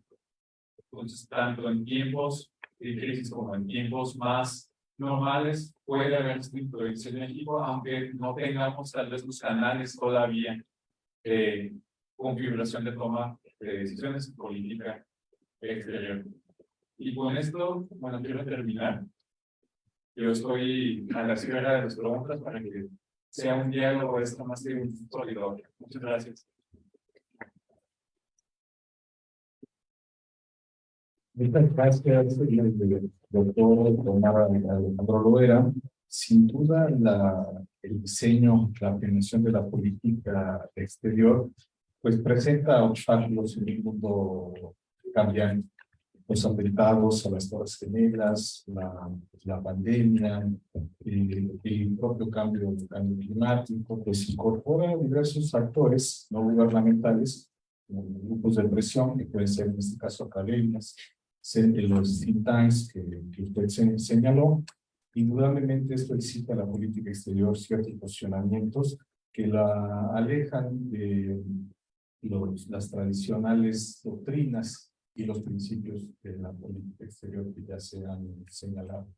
Entonces, tanto en tiempos de crisis como en tiempos más normales, puede haber influencia en México, aunque no tengamos tal vez los canales todavía de configuración de toma de decisiones en política exterior. Y con esto, bueno, quiero terminar. Yo estoy a la espera de las preguntas para que sea un diálogo esto más que un solidor. Muchas gracias. Muchas gracias, doctor Alejandro Loera. Sin duda, el diseño, la planeación de la política exterior, pues presenta obstáculos en el mundo cambiante. Los atentados a las Torres Gemelas, la pandemia, el propio cambio climático, pues incorpora diversos actores no gubernamentales, grupos de presión, que pueden ser en este caso academias, los think tanks que usted señaló. Indudablemente esto excita a la política exterior ciertos posicionamientos que la alejan de las tradicionales doctrinas y los principios de la política exterior que ya se han señalado.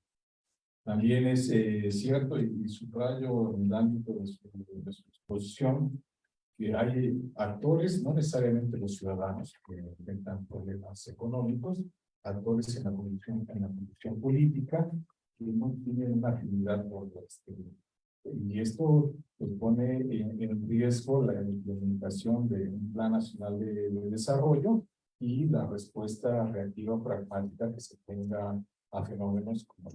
También es cierto, y subrayo en el ámbito de su exposición, que hay actores, no necesariamente los ciudadanos, que enfrentan problemas económicos, actores en la conducción política, que no tienen una afinidad por lo exterior. Y esto pues, pone en riesgo la implementación de un Plan Nacional de Desarrollo y la respuesta reactiva pragmática que se tenga a fenómenos como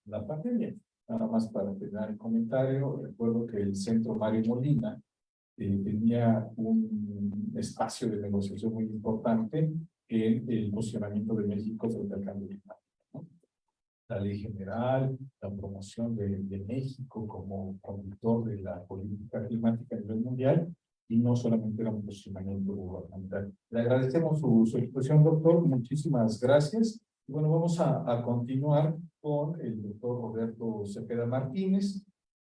la pandemia. Nada más para terminar el comentario, recuerdo que el Centro Mario Molina tenía un espacio de negociación muy importante en el posicionamiento de México frente al cambio climático, ¿no? La ley general, la promoción de México como conductor de la política climática a nivel mundial, y no solamente era un posicionamiento gubernamental. Le agradecemos su exposición, doctor. Muchísimas gracias. Y bueno, vamos a continuar con el doctor Roberto Cepeda Martínez,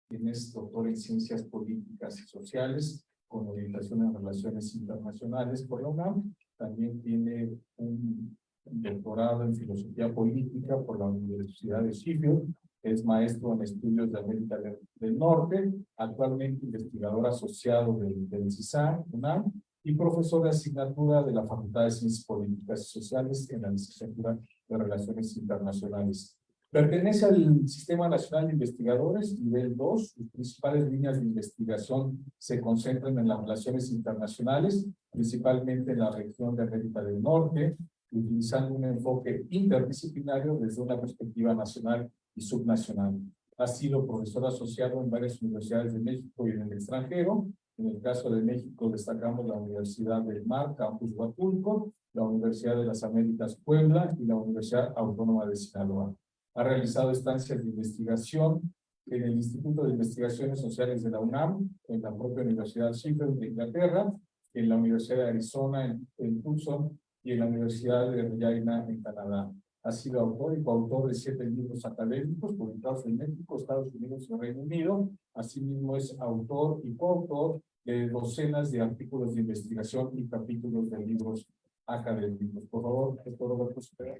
quien es doctor en Ciencias Políticas y Sociales, con orientación en Relaciones Internacionales por la UNAM. También tiene un doctorado en Filosofía Política por la Universidad de Sheffield. Es maestro en Estudios de América del Norte, actualmente investigador asociado del CISAN, UNAM, y profesor de asignatura de la Facultad de Ciencias Políticas y Sociales en la licenciatura de Relaciones Internacionales. Pertenece al Sistema Nacional de Investigadores, nivel 2. Sus principales líneas de investigación se concentran en las relaciones internacionales, principalmente en la región de América del Norte, utilizando un enfoque interdisciplinario desde una perspectiva nacional y subnacional. Ha sido profesor asociado en varias universidades de México y en el extranjero. En el caso de México destacamos la Universidad del Mar, Campus Huatulco, la Universidad de las Américas Puebla y la Universidad Autónoma de Sinaloa. Ha realizado estancias de investigación en el Instituto de Investigaciones Sociales de la UNAM, en la propia Universidad Sheffield de Inglaterra, en la Universidad de Arizona en Tucson y en la Universidad de Regina en Canadá. Ha sido autor y coautor de 7 libros académicos publicados en México, Estados Unidos y Reino Unido. Asimismo es autor y coautor de docenas de artículos de investigación y capítulos de libros académicos. Por favor, doctor Roberto Cepeda.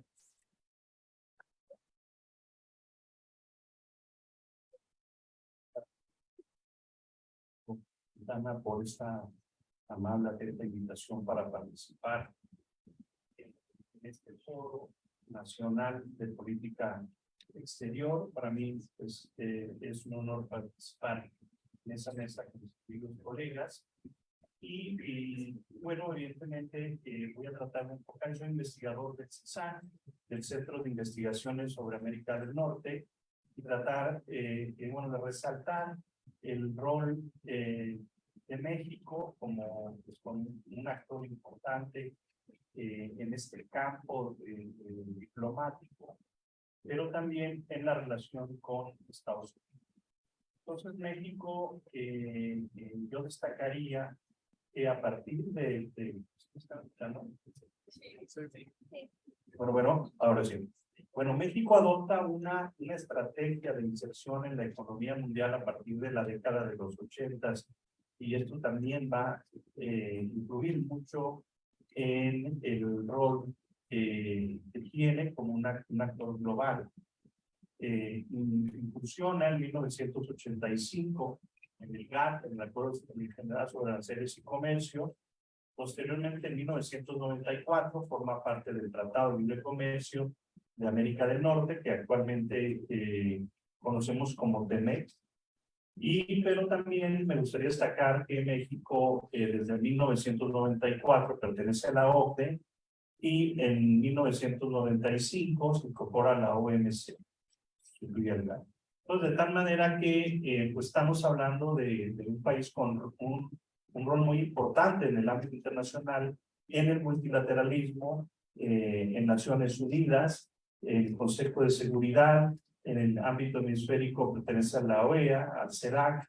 Por esta amable atenta invitación para participar en este foro nacional de política exterior. Para mí pues, es un honor participar en esa mesa con mis amigos y colegas. Bueno, evidentemente voy a tratar de enfocar, soy investigador del CISAN, del Centro de Investigaciones sobre América del Norte, y tratar, bueno, de resaltar el rol de México como pues, un actor importante en este campo diplomático, pero también en la relación con Estados Unidos. Entonces, México, yo destacaría que a partir Bueno, ahora sí. Bueno, México adopta una estrategia de inserción en la economía mundial a partir de la década de los 80s, y esto también va a influir mucho en el rol que tiene como un actor global. Incursiona en 1985 en el GATT, en el Acuerdo General sobre Aranceles y Comercio. Posteriormente, en 1994, forma parte del Tratado de Libre Comercio de América del Norte, que actualmente conocemos como TEMEC. Pero también me gustaría destacar que México, desde 1994, pertenece a la OCDE, y en 1995 se incorpora a la OMC. Entonces, de tal manera que pues estamos hablando de un país con un rol muy importante en el ámbito internacional, en el multilateralismo, en Naciones Unidas, en el Consejo de Seguridad, en el ámbito hemisférico pertenece a la OEA, al CELAC,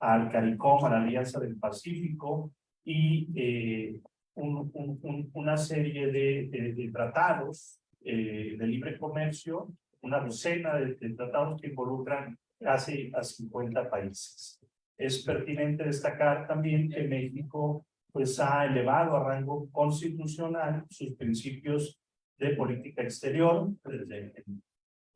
al CARICOM, a la Alianza del Pacífico, y una serie de tratados de libre comercio, una docena de tratados que involucran casi a 50 países. Es pertinente destacar también que México pues, ha elevado a rango constitucional sus principios de política exterior desde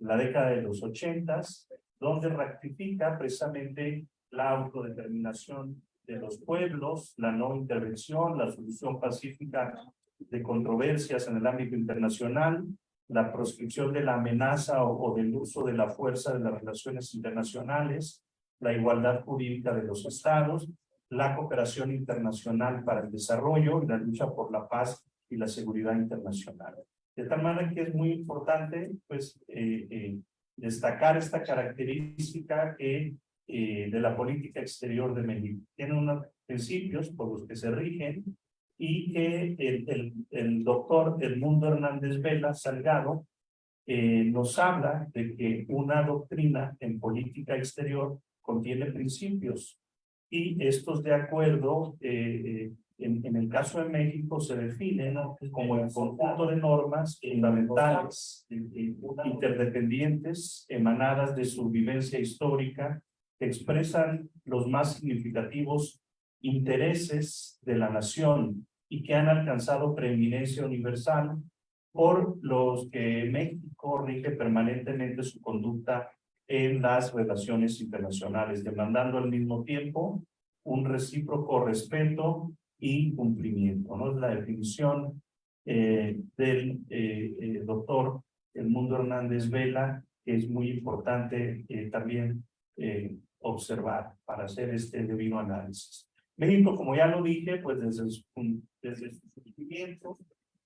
la década de los 80s, donde ratifica precisamente la autodeterminación de los pueblos, la no intervención, la solución pacífica de controversias en el ámbito internacional, la proscripción de la amenaza o del uso de la fuerza de las relaciones internacionales, la igualdad jurídica de los estados, la cooperación internacional para el desarrollo y la lucha por la paz y la seguridad internacional. De tal manera que es muy importante pues, destacar esta característica que, de la política exterior de México. Tiene unos principios por los que se rigen, y que el doctor Edmundo Hernández Vela Salgado nos habla de que una doctrina en política exterior contiene principios, y estos, de acuerdo, en el caso de México se definen como el conjunto de normas fundamentales interdependientes emanadas de su vivencia histórica, que expresan los más significativos intereses de la nación y que han alcanzado preeminencia universal, por los que México rige permanentemente su conducta en las relaciones internacionales, demandando al mismo tiempo un recíproco respeto y cumplimiento, ¿no? Es la definición del doctor Edmundo Hernández Vela, que es muy importante también observar para hacer este debido análisis. México, como ya lo dije, pues desde su surgimiento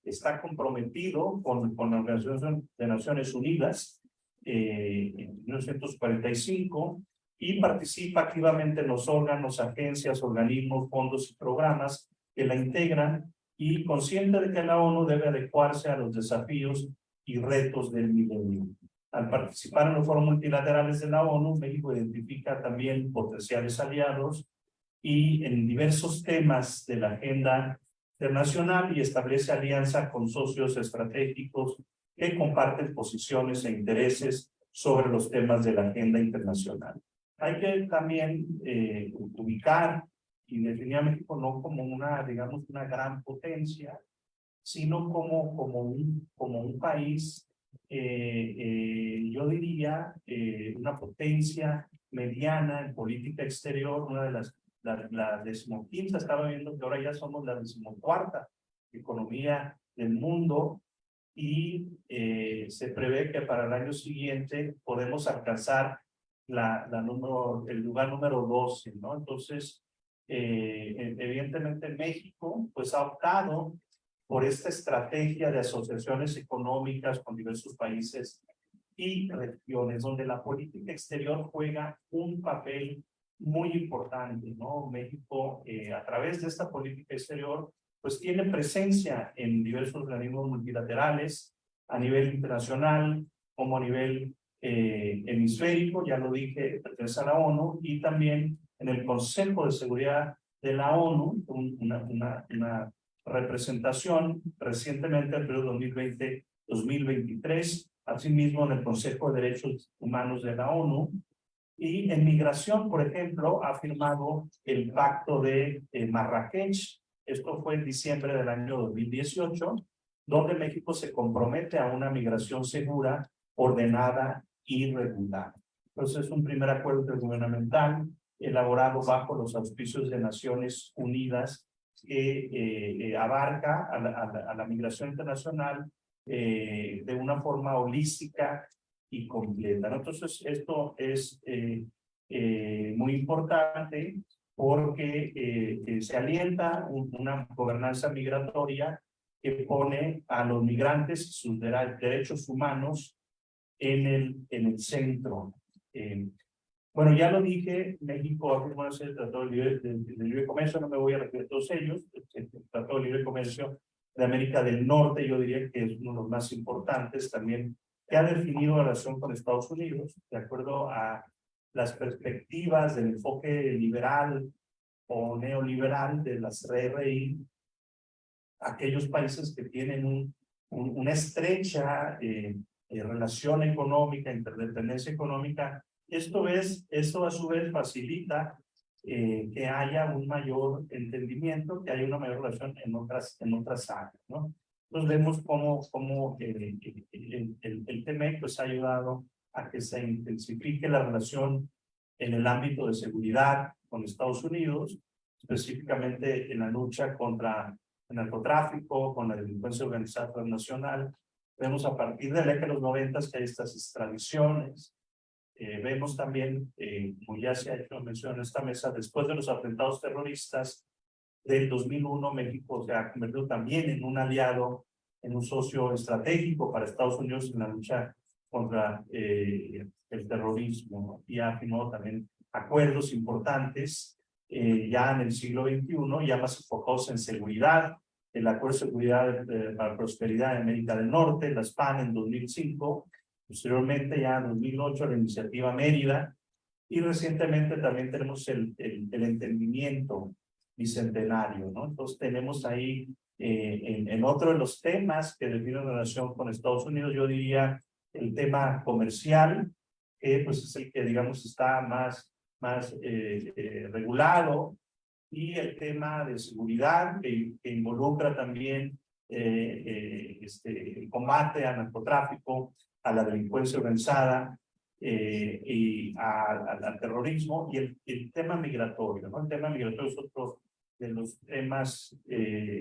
está comprometido con la Organización de Naciones Unidas en 1945, y participa activamente en los órganos, agencias, organismos, fondos y programas que la integran, y consciente de que la ONU debe adecuarse a los desafíos y retos del milenio. Al participar en los foros multilaterales de la ONU, México identifica también potenciales aliados y en diversos temas de la agenda internacional, y establece alianza con socios estratégicos que comparten posiciones e intereses sobre los temas de la agenda internacional. Hay que también ubicar y definir a México no como una, digamos, una gran potencia, sino como un país, yo diría, una potencia mediana en política exterior, una de la 15ª, estaba viendo que ahora ya somos la 14ª economía del mundo, y se prevé que para el año siguiente podemos alcanzar el lugar número 12, ¿no? Entonces, evidentemente México pues ha optado por esta estrategia de asociaciones económicas con diversos países y regiones, donde la política exterior juega un papel muy importante, ¿no? México, a través de esta política exterior, pues tiene presencia en diversos organismos multilaterales, a nivel internacional, como a nivel hemisférico, ya lo dije, pertenece a la ONU, y también en el Consejo de Seguridad de la ONU, una representación recientemente, el periodo 2020-2023, asimismo en el Consejo de Derechos Humanos de la ONU, y en migración, por ejemplo, ha firmado el Pacto de Marrakech. Esto fue en diciembre del año 2018, donde México se compromete a una migración segura, ordenada y regular. Entonces, es un primer acuerdo intergubernamental elaborado bajo los auspicios de Naciones Unidas que abarca a la migración internacional de una forma holística y completa, ¿no? Entonces, esto es muy importante porque se alienta una gobernanza migratoria que pone a los migrantes y sus derechos humanos en el centro. Bueno, ya lo dije, México ha firmado el Tratado de Libre Comercio, no me voy a referir a todos ellos, el Tratado de Libre Comercio de América del Norte, yo diría que es uno de los más importantes también, que ha definido la relación con Estados Unidos, de acuerdo a las perspectivas del enfoque liberal o neoliberal de las RRI, aquellos países que tienen una estrecha relación económica, interdependencia económica. Esto a su vez facilita que haya un mayor entendimiento, que haya una mayor relación en otras áreas, ¿no? Entonces vemos cómo el TMEC pues, ha ayudado a que se intensifique la relación en el ámbito de seguridad con Estados Unidos, específicamente en la lucha contra el narcotráfico, con la delincuencia organizada transnacional. Vemos a partir de la década de los 90 que hay estas extradiciones. Vemos también, como ya se ha hecho mención en esta mesa, después de los atentados terroristas del 2001, México se ha convertido también en un aliado, en un socio estratégico para Estados Unidos en la lucha contra el terrorismo, ¿no? Y ha firmado también acuerdos importantes ya en el siglo XXI, ya más enfocados en seguridad, el Acuerdo de Seguridad para la Prosperidad en América del Norte, la SPAN en 2005, posteriormente ya en 2008 la Iniciativa Mérida, y recientemente también tenemos el entendimiento bicentenario, ¿no? Entonces tenemos ahí en otro de los temas que definen la relación con Estados Unidos, yo diría el tema comercial, que pues es el que digamos está más regulado, y el tema de seguridad que involucra también el combate al narcotráfico, a la delincuencia organizada y al terrorismo, y el tema migratorio, ¿no? El tema migratorio es otro de los temas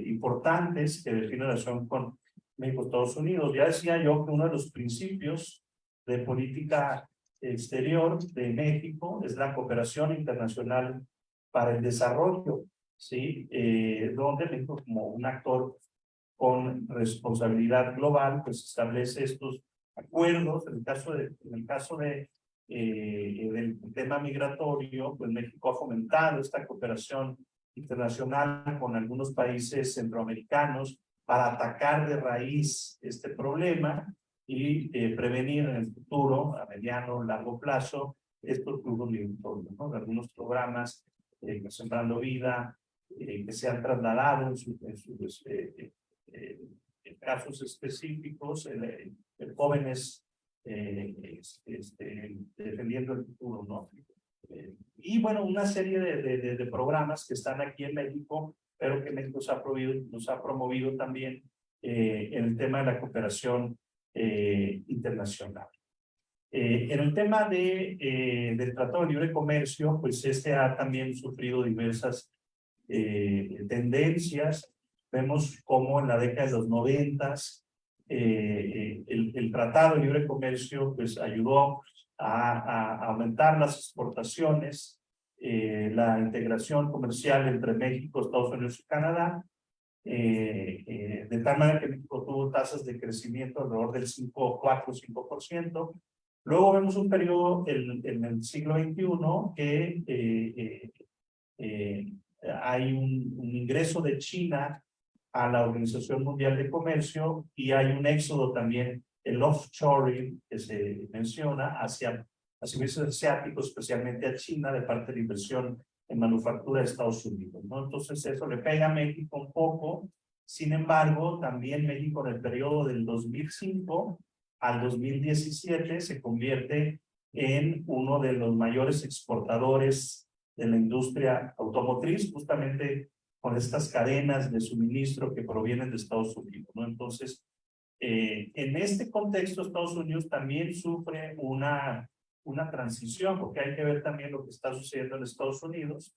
importantes que define la relación con México y Estados Unidos. Ya decía yo que uno de los principios de política exterior de México es la cooperación internacional para el desarrollo, ¿sí? Donde México, como un actor con responsabilidad global, pues establece estos acuerdos. En el caso del tema migratorio, pues México ha fomentado esta cooperación internacional con algunos países centroamericanos para atacar de raíz este problema y prevenir en el futuro, a mediano o largo plazo, estos flujos migratorios, ¿no? De algunos programas, Sembrando Vida, que se han trasladado en casos específicos, jóvenes defendiendo el futuro, ¿no? Y bueno, una serie de programas que están aquí en México, pero que México nos ha promovido también en el tema de la cooperación internacional. En el tema del Tratado de Libre Comercio, pues este ha también sufrido diversas tendencias. Vemos cómo en la década de los 90 el Tratado de Libre Comercio pues ayudó a aumentar las exportaciones, la integración comercial entre México, Estados Unidos y Canadá, de tal manera que México tuvo tasas de crecimiento alrededor del 4-5%. Luego vemos un periodo en el siglo XXI que hay un ingreso de China a la Organización Mundial de Comercio y hay un éxodo también, el offshoring que se menciona hacia países asiáticos, especialmente a China, de parte de la inversión en manufactura de Estados Unidos, ¿no? Entonces eso le pega a México un poco. Sin embargo, también México en el periodo del 2005 al 2017 se convierte en uno de los mayores exportadores de la industria automotriz, justamente con estas cadenas de suministro que provienen de Estados Unidos, ¿no? Entonces, en este contexto, Estados Unidos también sufre una transición, porque hay que ver también lo que está sucediendo en Estados Unidos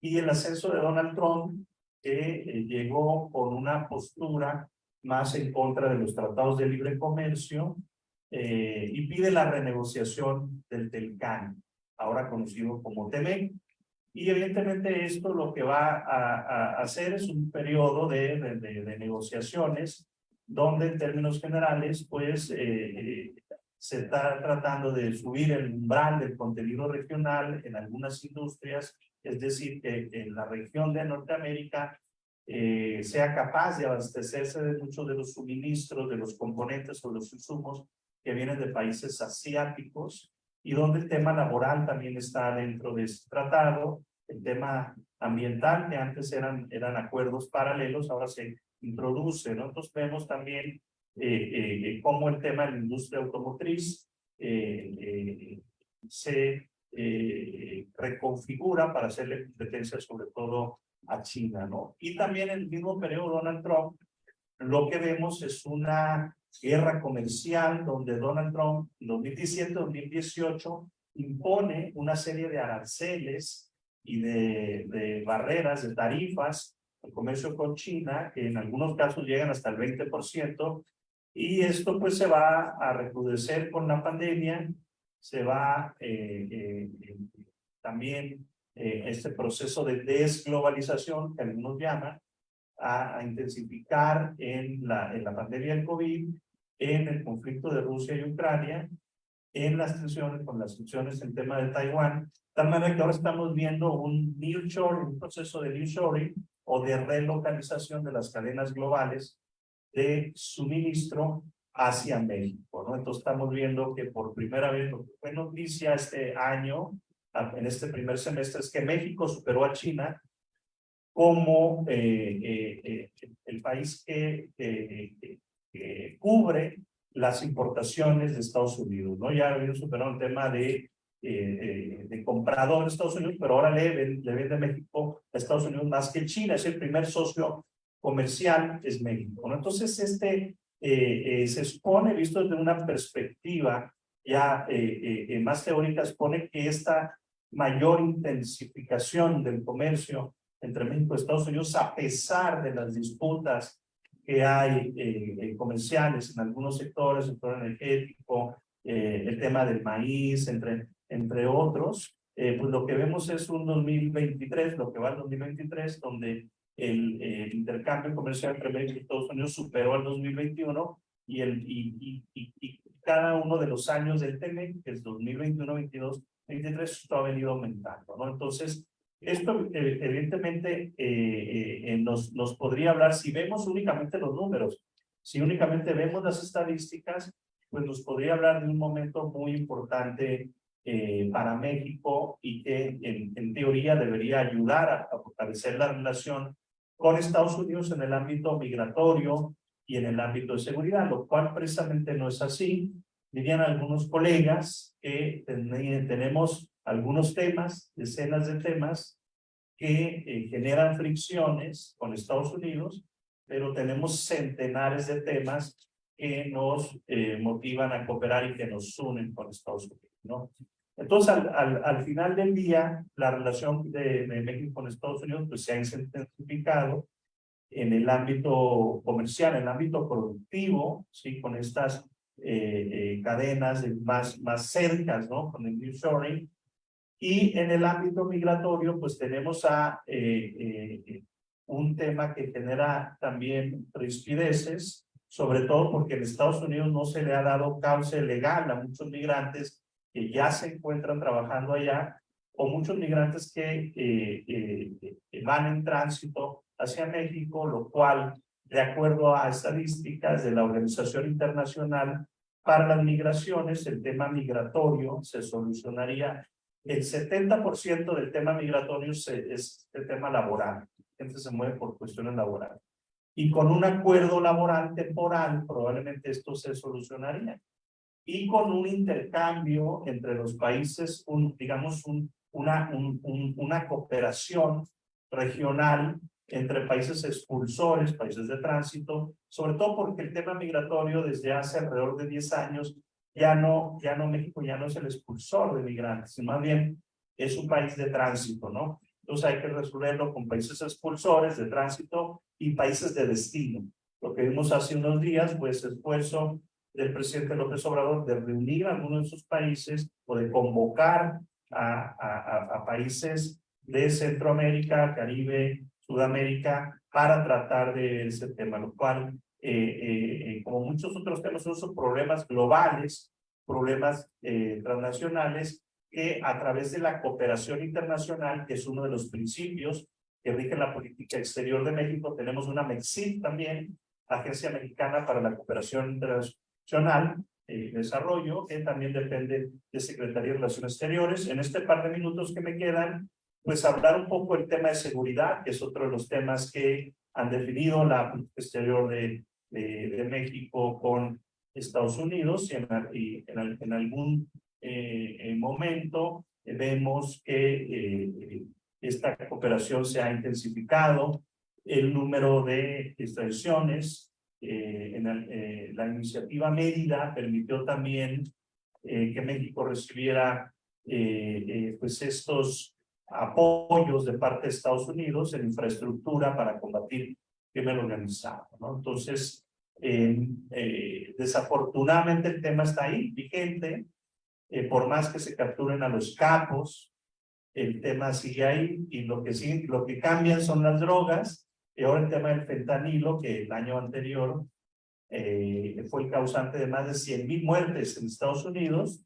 y el ascenso de Donald Trump, que llegó con una postura más en contra de los tratados de libre comercio y pide la renegociación del TELCAN, ahora conocido como TEMEC. Y evidentemente esto lo que va a hacer es un periodo de negociaciones donde en términos generales pues se está tratando de subir el umbral del contenido regional en algunas industrias, es decir, que en la región de Norteamérica sea capaz de abastecerse de muchos de los suministros, de los componentes o los insumos que vienen de países asiáticos, y donde el tema laboral también está dentro de este tratado, el tema ambiental, que antes eran acuerdos paralelos, ahora se introduce, ¿no? Entonces vemos también cómo el tema de la industria automotriz se reconfigura para hacerle competencia sobre todo a China, ¿no? Y también en el mismo periodo Donald Trump, lo que vemos es una guerra comercial donde Donald Trump en 2017-2018 impone una serie de aranceles y de barreras, de tarifas al comercio con China, que en algunos casos llegan hasta el 20%, y esto pues se va a recrudecer con la pandemia, se va también este proceso de desglobalización que algunos llaman, a intensificar en la pandemia del COVID, en el conflicto de Rusia y Ucrania, en las tensiones, con las tensiones en tema de Taiwán, de tal manera que ahora estamos viendo un nearshoring, un proceso de nearshoring o de relocalización de las cadenas globales de suministro hacia México, ¿no? Entonces estamos viendo que por primera vez, lo que fue noticia este año, en este primer semestre, es que México superó a China como el país que cubre las importaciones de Estados Unidos, ¿no? Ya habían superado el tema de comprador de Estados Unidos, pero ahora le vende México a Estados Unidos más que China, es el primer socio comercial, es México, ¿no? Entonces, se supone, visto desde una perspectiva ya más teórica, supone que esta mayor intensificación del comercio entre México y Estados Unidos, a pesar de las disputas que hay comerciales en algunos sectores, sector energético, el tema del maíz, entre otros, pues lo que vemos es un 2023, lo que va al 2023, donde el intercambio comercial entre México y Estados Unidos superó al 2021 y cada uno de los años del TEMEC, que es 2021, 22, 23, esto ha venido aumentando, ¿no? Entonces, esto evidentemente nos podría hablar, si vemos únicamente los números, si únicamente vemos las estadísticas, pues nos podría hablar de un momento muy importante para México y que en teoría debería ayudar a fortalecer la relación con Estados Unidos en el ámbito migratorio y en el ámbito de seguridad, lo cual precisamente no es así. Dirían algunos colegas que tenemos algunos temas, decenas de temas, que generan fricciones con Estados Unidos, pero tenemos centenares de temas que nos motivan a cooperar y que nos unen con Estados Unidos, ¿no? Entonces, al final del día, la relación de México con Estados Unidos pues, se ha intensificado en el ámbito comercial, en el ámbito productivo, ¿sí? Con estas cadenas más cercas, ¿no? Con el nearshoring. Y en el ámbito migratorio, pues tenemos un tema que genera también rispideces, sobre todo porque en Estados Unidos no se le ha dado cauce legal a muchos migrantes que ya se encuentran trabajando allá, o muchos migrantes que van en tránsito hacia México, lo cual, de acuerdo a estadísticas de la Organización Internacional para las Migraciones, el tema migratorio se solucionaría. El 70% del tema migratorio es el tema laboral. La gente se mueve por cuestiones laborales. Y con un acuerdo laboral temporal, probablemente esto se solucionaría. Y con un intercambio entre los países, una cooperación regional entre países expulsores, países de tránsito, sobre todo porque el tema migratorio desde hace alrededor de 10 años México ya no es el expulsor de migrantes, más bien es un país de tránsito, ¿no? Entonces hay que resolverlo con países expulsores de tránsito y países de destino. Lo que vimos hace unos días fue ese esfuerzo del presidente López Obrador de reunir a algunos de esos países o de convocar a países de Centroamérica, Caribe, Sudamérica, para tratar de ese tema, lo cual como muchos otros temas, son problemas globales, problemas transnacionales, que a través de la cooperación internacional, que es uno de los principios que rigen la política exterior de México, tenemos una MEXID también, Agencia Mexicana para la Cooperación Internacional y Desarrollo, que también depende de Secretaría de Relaciones Exteriores. En este par de minutos que me quedan, pues hablar un poco del tema de seguridad, que es otro de los temas que han definido la política exterior de México con Estados Unidos, y en algún momento vemos que esta cooperación se ha intensificado, el número de extradiciones, la iniciativa Mérida permitió también que México recibiera pues estos apoyos de parte de Estados Unidos en infraestructura para combatir crimen organizado, ¿no? Entonces, desafortunadamente el tema está ahí, vigente, por más que se capturen a los capos, el tema sigue ahí, y lo que cambian son las drogas, y ahora el tema del fentanilo, que el año anterior fue el causante de más de 100,000 muertes en Estados Unidos,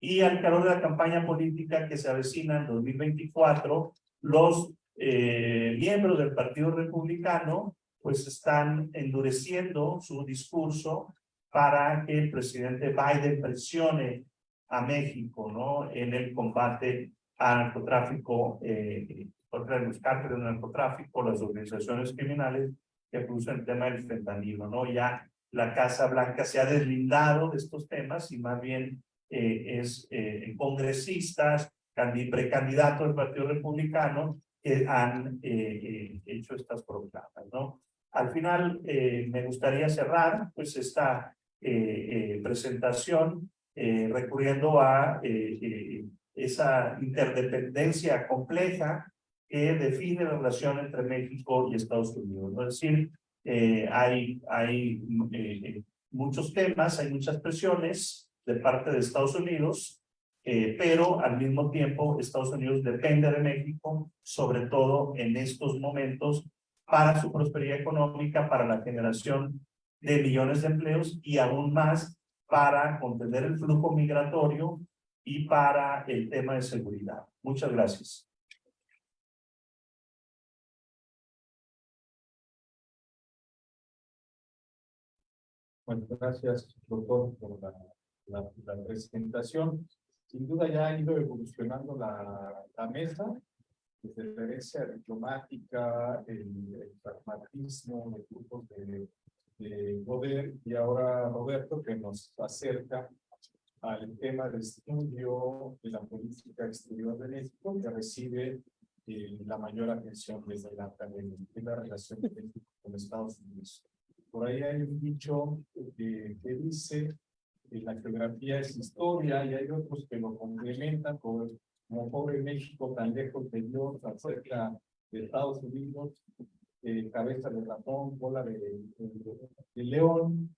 y al calor de la campaña política que se avecina en 2024, los miembros del Partido Republicano pues están endureciendo su discurso para que el presidente Biden presione a México, ¿no? En el combate al narcotráfico, contra los cárteles de narcotráfico, las organizaciones criminales que producen el tema del fentanilo, ¿no? Ya la Casa Blanca se ha deslindado de estos temas y más bien es congresistas, precandidatos del Partido Republicano que han hecho estas proclamas, ¿no? Al final, me gustaría cerrar pues esta presentación recurriendo a esa interdependencia compleja que define la relación entre México y Estados Unidos, ¿no? Es decir, hay muchos temas, hay muchas presiones de parte de Estados Unidos, pero al mismo tiempo Estados Unidos depende de México, sobre todo en estos momentos, para su prosperidad económica, para la generación de millones de empleos y aún más para contener el flujo migratorio y para el tema de seguridad. Muchas gracias. Bueno, gracias, doctor, por la presentación. Sin duda ya ha ido evolucionando la mesa, desde la herencia diplomática, el pragmatismo, los grupos de poder, y ahora Roberto, que nos acerca al tema de estudio de la política exterior de México, que recibe la mayor atención desde la academia, de la relación de México con Estados Unidos. Por ahí hay un dicho que dice que la geografía es historia, y hay otros que lo complementan como pobre México tan lejos de Dios, tan cerca de Estados Unidos. cabeza de ratón, cola de león,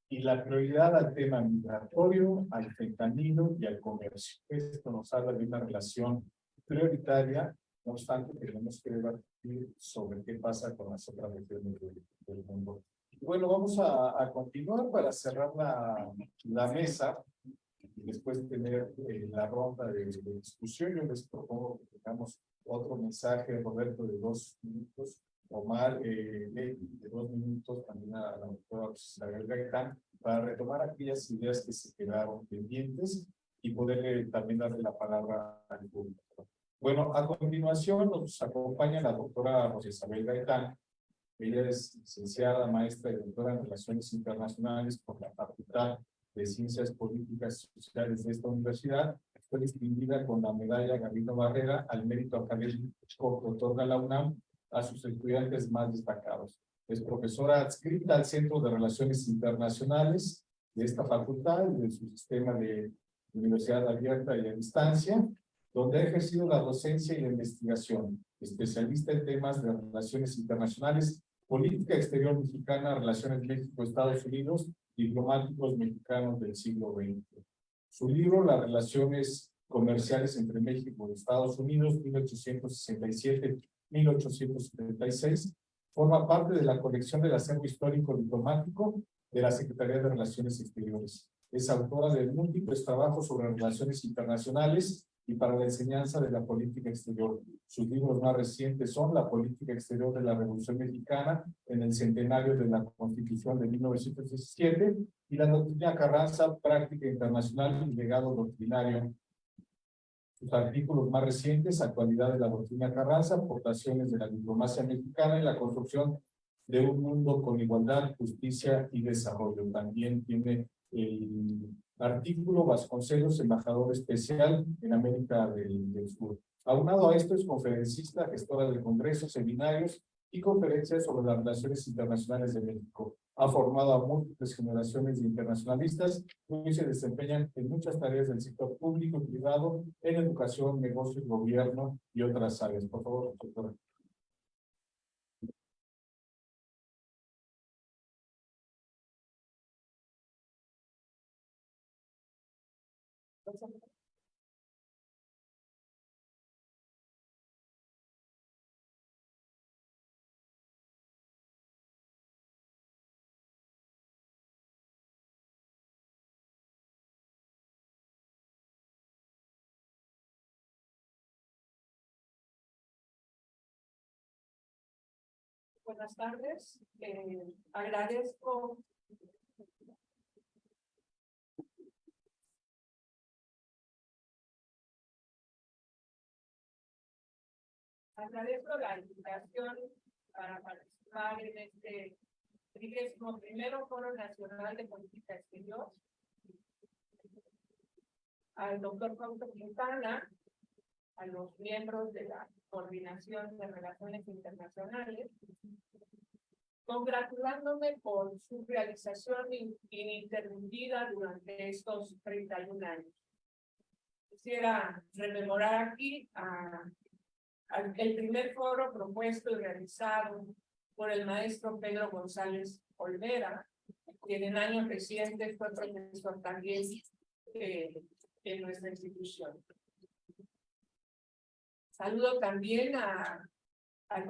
y la prioridad al tema migratorio, al fentanilo y al comercio. Esto nos habla de una relación prioritaria, no obstante tenemos que debatir sobre qué pasa con las otras regiones del mundo. Bueno, vamos a continuar para cerrar la mesa y después tener la ronda de discusión. Yo les propongo que tengamos otro mensaje, Roberto, de 2 minutos, Omar, de 2 minutos, también a la doctora Isabel Gaitán, para retomar aquellas ideas que se quedaron pendientes y poderle también darle la palabra al público. Bueno, a continuación nos acompaña la doctora Rosa Isabel Gaitán. Ella es licenciada, maestra y doctora en Relaciones Internacionales por la Facultad de Ciencias Políticas y Sociales de esta universidad. Fue distinguida con la medalla Gabino Barrera al mérito académico que otorga la UNAM a sus estudiantes más destacados. Es profesora adscrita al Centro de Relaciones Internacionales de esta facultad y de su sistema de universidad abierta y a distancia, donde ha ejercido la docencia y la investigación, especialista en temas de relaciones internacionales, política exterior mexicana, relaciones México-Estados Unidos, diplomáticos mexicanos del siglo XX. Su libro, Las relaciones comerciales entre México y Estados Unidos, 1867-1876, forma parte de la colección del acervo histórico diplomático de la Secretaría de Relaciones Exteriores. Es autora de múltiples trabajos sobre relaciones internacionales y para la enseñanza de la política exterior. Sus libros más recientes son La política exterior de la Revolución Mexicana en el centenario de la Constitución de 1917 y La doctrina Carranza, práctica internacional y legado doctrinario. Sus artículos más recientes, Actualidad de la doctrina Carranza, aportaciones de la diplomacia mexicana en la construcción de un mundo con igualdad, justicia y desarrollo. También tiene el artículo Vasconcelos, embajador especial en América del Sur. Aunado a esto, es conferencista, gestora de congresos, seminarios y conferencias sobre las relaciones internacionales de México. Ha formado a múltiples generaciones de internacionalistas que se desempeñan en muchas tareas del sector público y privado, en educación, negocios, gobierno y otras áreas. Por favor, doctora. Buenas tardes. Agradezco la invitación para participar en este 31º Foro Nacional de Política Exterior. Al doctor Fausto Quintana, a los miembros de la Coordinación de Relaciones Internacionales, congratulándome por su realización ininterrumpida durante estos 31 años. Quisiera rememorar aquí el primer foro propuesto y realizado por el maestro Pedro González Olvera, quien en años recientes fue profesor también en nuestra institución. Saludo también al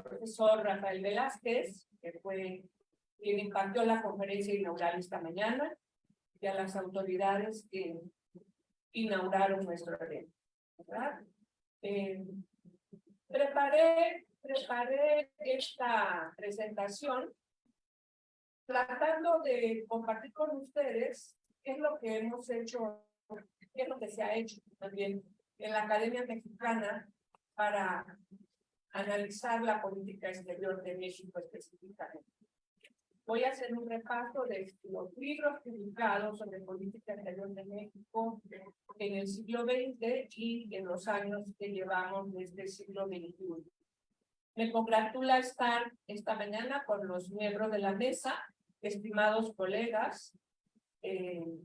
profesor Rafael Velázquez, que fue quien impartió la conferencia inaugural esta mañana, y a las autoridades que inauguraron nuestro evento. ¿Verdad? Preparé esta presentación tratando de compartir con ustedes qué es lo que hemos hecho, qué es lo que se ha hecho también en la Academia Mexicana para analizar la política exterior de México específicamente. Voy a hacer un repaso de los libros publicados sobre política exterior de México en el siglo XX y en los años que llevamos desde el siglo XXI. Me congratula estar esta mañana con los miembros de la mesa, estimados colegas, de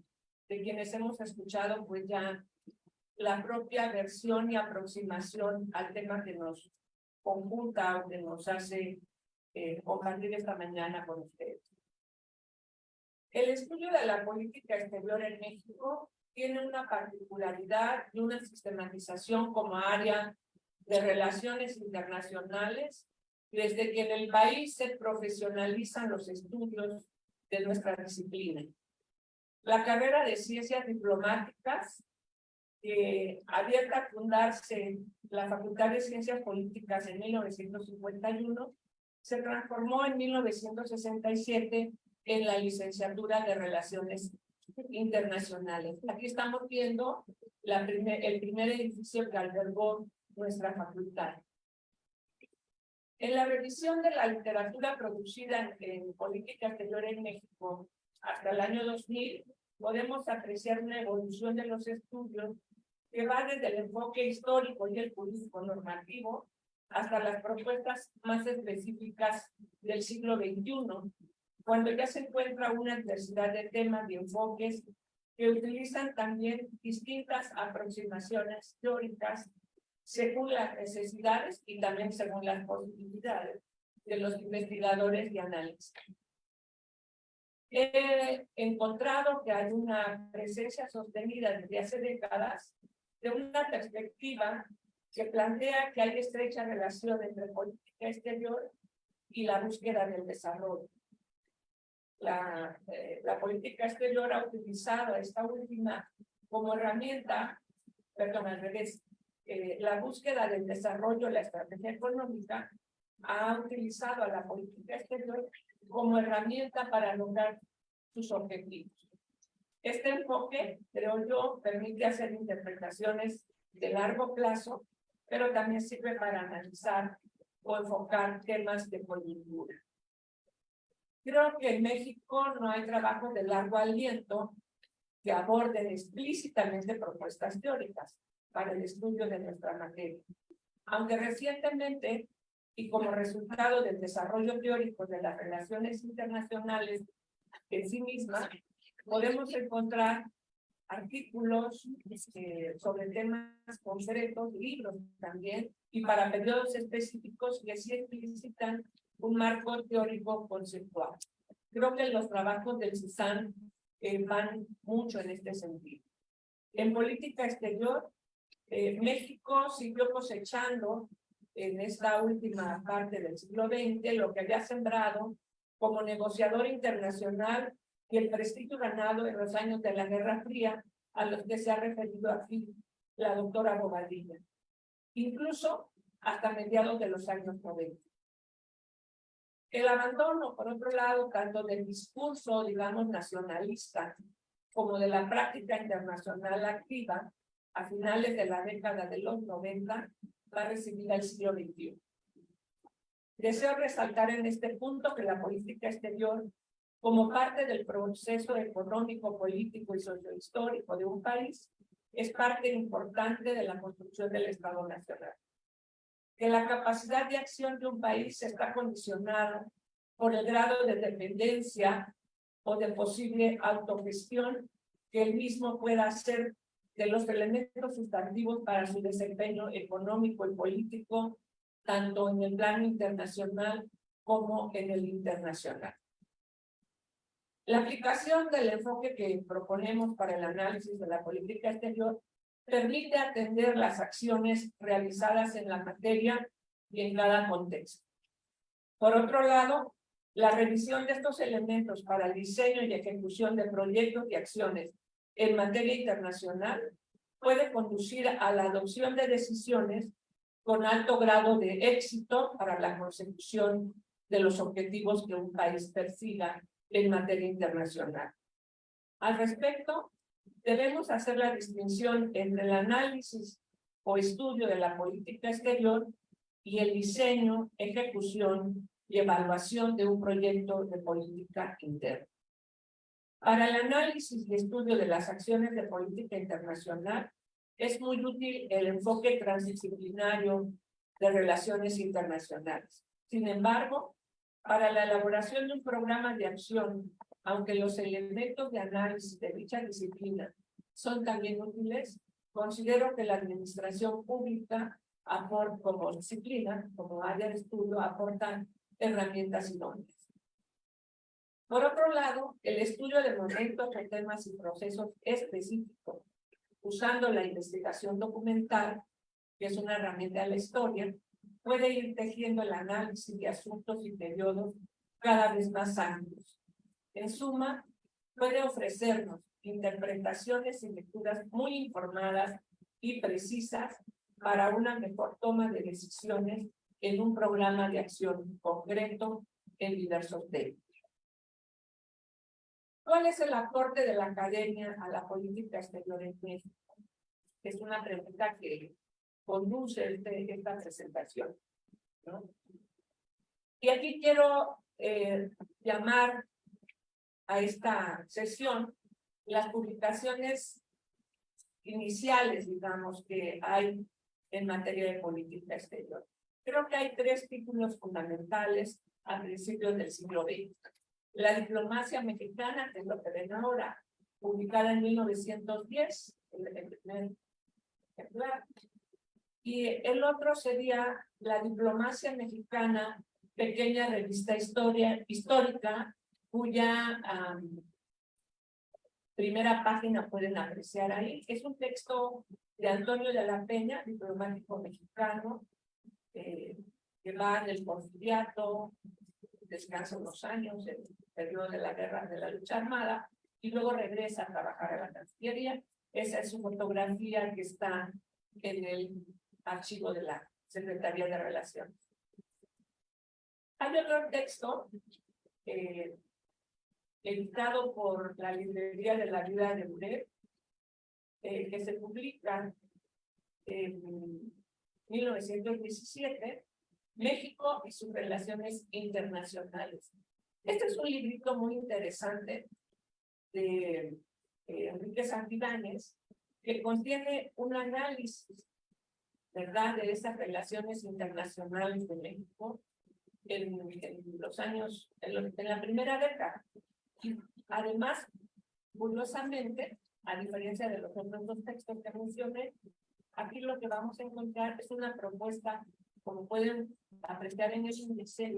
quienes hemos escuchado pues ya la propia versión y aproximación al tema que nos conjunta o que nos hace compartir esta mañana con ustedes. El estudio de la política exterior en México tiene una particularidad y una sistematización como área de relaciones internacionales desde que en el país se profesionalizan los estudios de nuestra disciplina. La carrera de Ciencias Diplomáticas, abierta a fundarse la Facultad de Ciencias Políticas en 1951, se transformó en 1967 en la licenciatura de Relaciones Internacionales. Aquí estamos viendo el primer edificio que albergó nuestra facultad. En la revisión de la literatura producida en política exterior en México hasta el año 2000, podemos apreciar una evolución de los estudios que va desde el enfoque histórico y el jurídico normativo hasta las propuestas más específicas del siglo XXI, cuando ya se encuentra una diversidad de temas y enfoques que utilizan también distintas aproximaciones teóricas según las necesidades y también según las posibilidades de los investigadores y analistas. He encontrado que hay una presencia sostenida desde hace décadas de una perspectiva que plantea que hay estrecha relación entre política exterior y la búsqueda del desarrollo. La política exterior ha utilizado esta última como herramienta, perdón, al revés, la búsqueda del desarrollo, la estrategia económica, ha utilizado a la política exterior como herramienta para lograr sus objetivos. Este enfoque, creo yo, permite hacer interpretaciones de largo plazo, pero también sirve para analizar o enfocar temas de coyuntura. Creo que en México no hay trabajo de largo aliento que aborden explícitamente propuestas teóricas para el estudio de nuestra materia. Aunque recientemente, y como resultado del desarrollo teórico de las relaciones internacionales en sí mismas, podemos encontrar artículos sobre temas concretos, libros también, y para periodos específicos que sí explicitan un marco teórico conceptual. Creo que los trabajos del CISAN van mucho en este sentido. En política exterior, México siguió cosechando en esta última parte del siglo XX lo que había sembrado como negociador internacional y el prestigio ganado en los años de la Guerra Fría, a los que se ha referido aquí la doctora Bobadilla, incluso hasta mediados de los años 90. El abandono, por otro lado, tanto del discurso, digamos, nacionalista, como de la práctica internacional activa, a finales de la década de los 90, va a recibir el siglo XXI. Deseo resaltar en este punto que la política exterior, como parte del proceso económico, político y sociohistórico de un país, es parte importante de la construcción del Estado Nacional. Que la capacidad de acción de un país está condicionada por el grado de dependencia o de posible autogestión que el mismo pueda hacer de los elementos sustantivos para su desempeño económico y político, tanto en el plano internacional como en el internacional. La aplicación del enfoque que proponemos para el análisis de la política exterior permite atender las acciones realizadas en la materia y en cada contexto. Por otro lado, la revisión de estos elementos para el diseño y ejecución de proyectos y acciones en materia internacional puede conducir a la adopción de decisiones con alto grado de éxito para la consecución de los objetivos que un país persiga en materia internacional. Al respecto, debemos hacer la distinción entre el análisis o estudio de la política exterior y el diseño, ejecución y evaluación de un proyecto de política interna. Para el análisis y estudio de las acciones de política internacional, es muy útil el enfoque transdisciplinario de relaciones internacionales. Sin embargo, para la elaboración de un programa de acción, aunque los elementos de análisis de dicha disciplina son también útiles, considero que la administración pública como disciplina, como área de estudio, aportan herramientas idóneas. Por otro lado, el estudio de momentos o temas y procesos específicos, usando la investigación documental, que es una herramienta de la historia, puede ir tejiendo el análisis de asuntos y periodos cada vez más amplios. En suma, puede ofrecernos interpretaciones y lecturas muy informadas y precisas para una mejor toma de decisiones en un programa de acción concreto en diversos temas. ¿Cuál es el aporte de la academia a la política exterior en México? Es una pregunta que conduce esta presentación, ¿no? Y aquí quiero llamar a esta sesión las publicaciones iniciales, digamos, que hay en materia de política exterior. Creo que hay 3 títulos fundamentales a principios del siglo XX. La diplomacia mexicana, que es lo que ven ahora, publicada en 1910, el primer ejemplar. Y el otro sería La diplomacia mexicana, pequeña revista histórica, cuya primera página pueden apreciar ahí. Es un texto de Antonio de la Peña, diplomático mexicano, que va en el porfiriato, descansa unos años, el periodo de la guerra, de la lucha armada, y luego regresa a trabajar a la Cancillería. Esa es su fotografía que está en el archivo de la Secretaría de Relaciones. Hay otro texto editado por la Librería de la Vida de Uret, que se publica en 1917, México y sus relaciones internacionales. Este es un librito muy interesante de Enrique Santibáñez, que contiene un análisis, ¿verdad?, de esas relaciones internacionales de México en los años, en la primera década. Y además, curiosamente, a diferencia de los otros 2 textos que mencioné, aquí lo que vamos a encontrar es una propuesta, como pueden apreciar en el índice,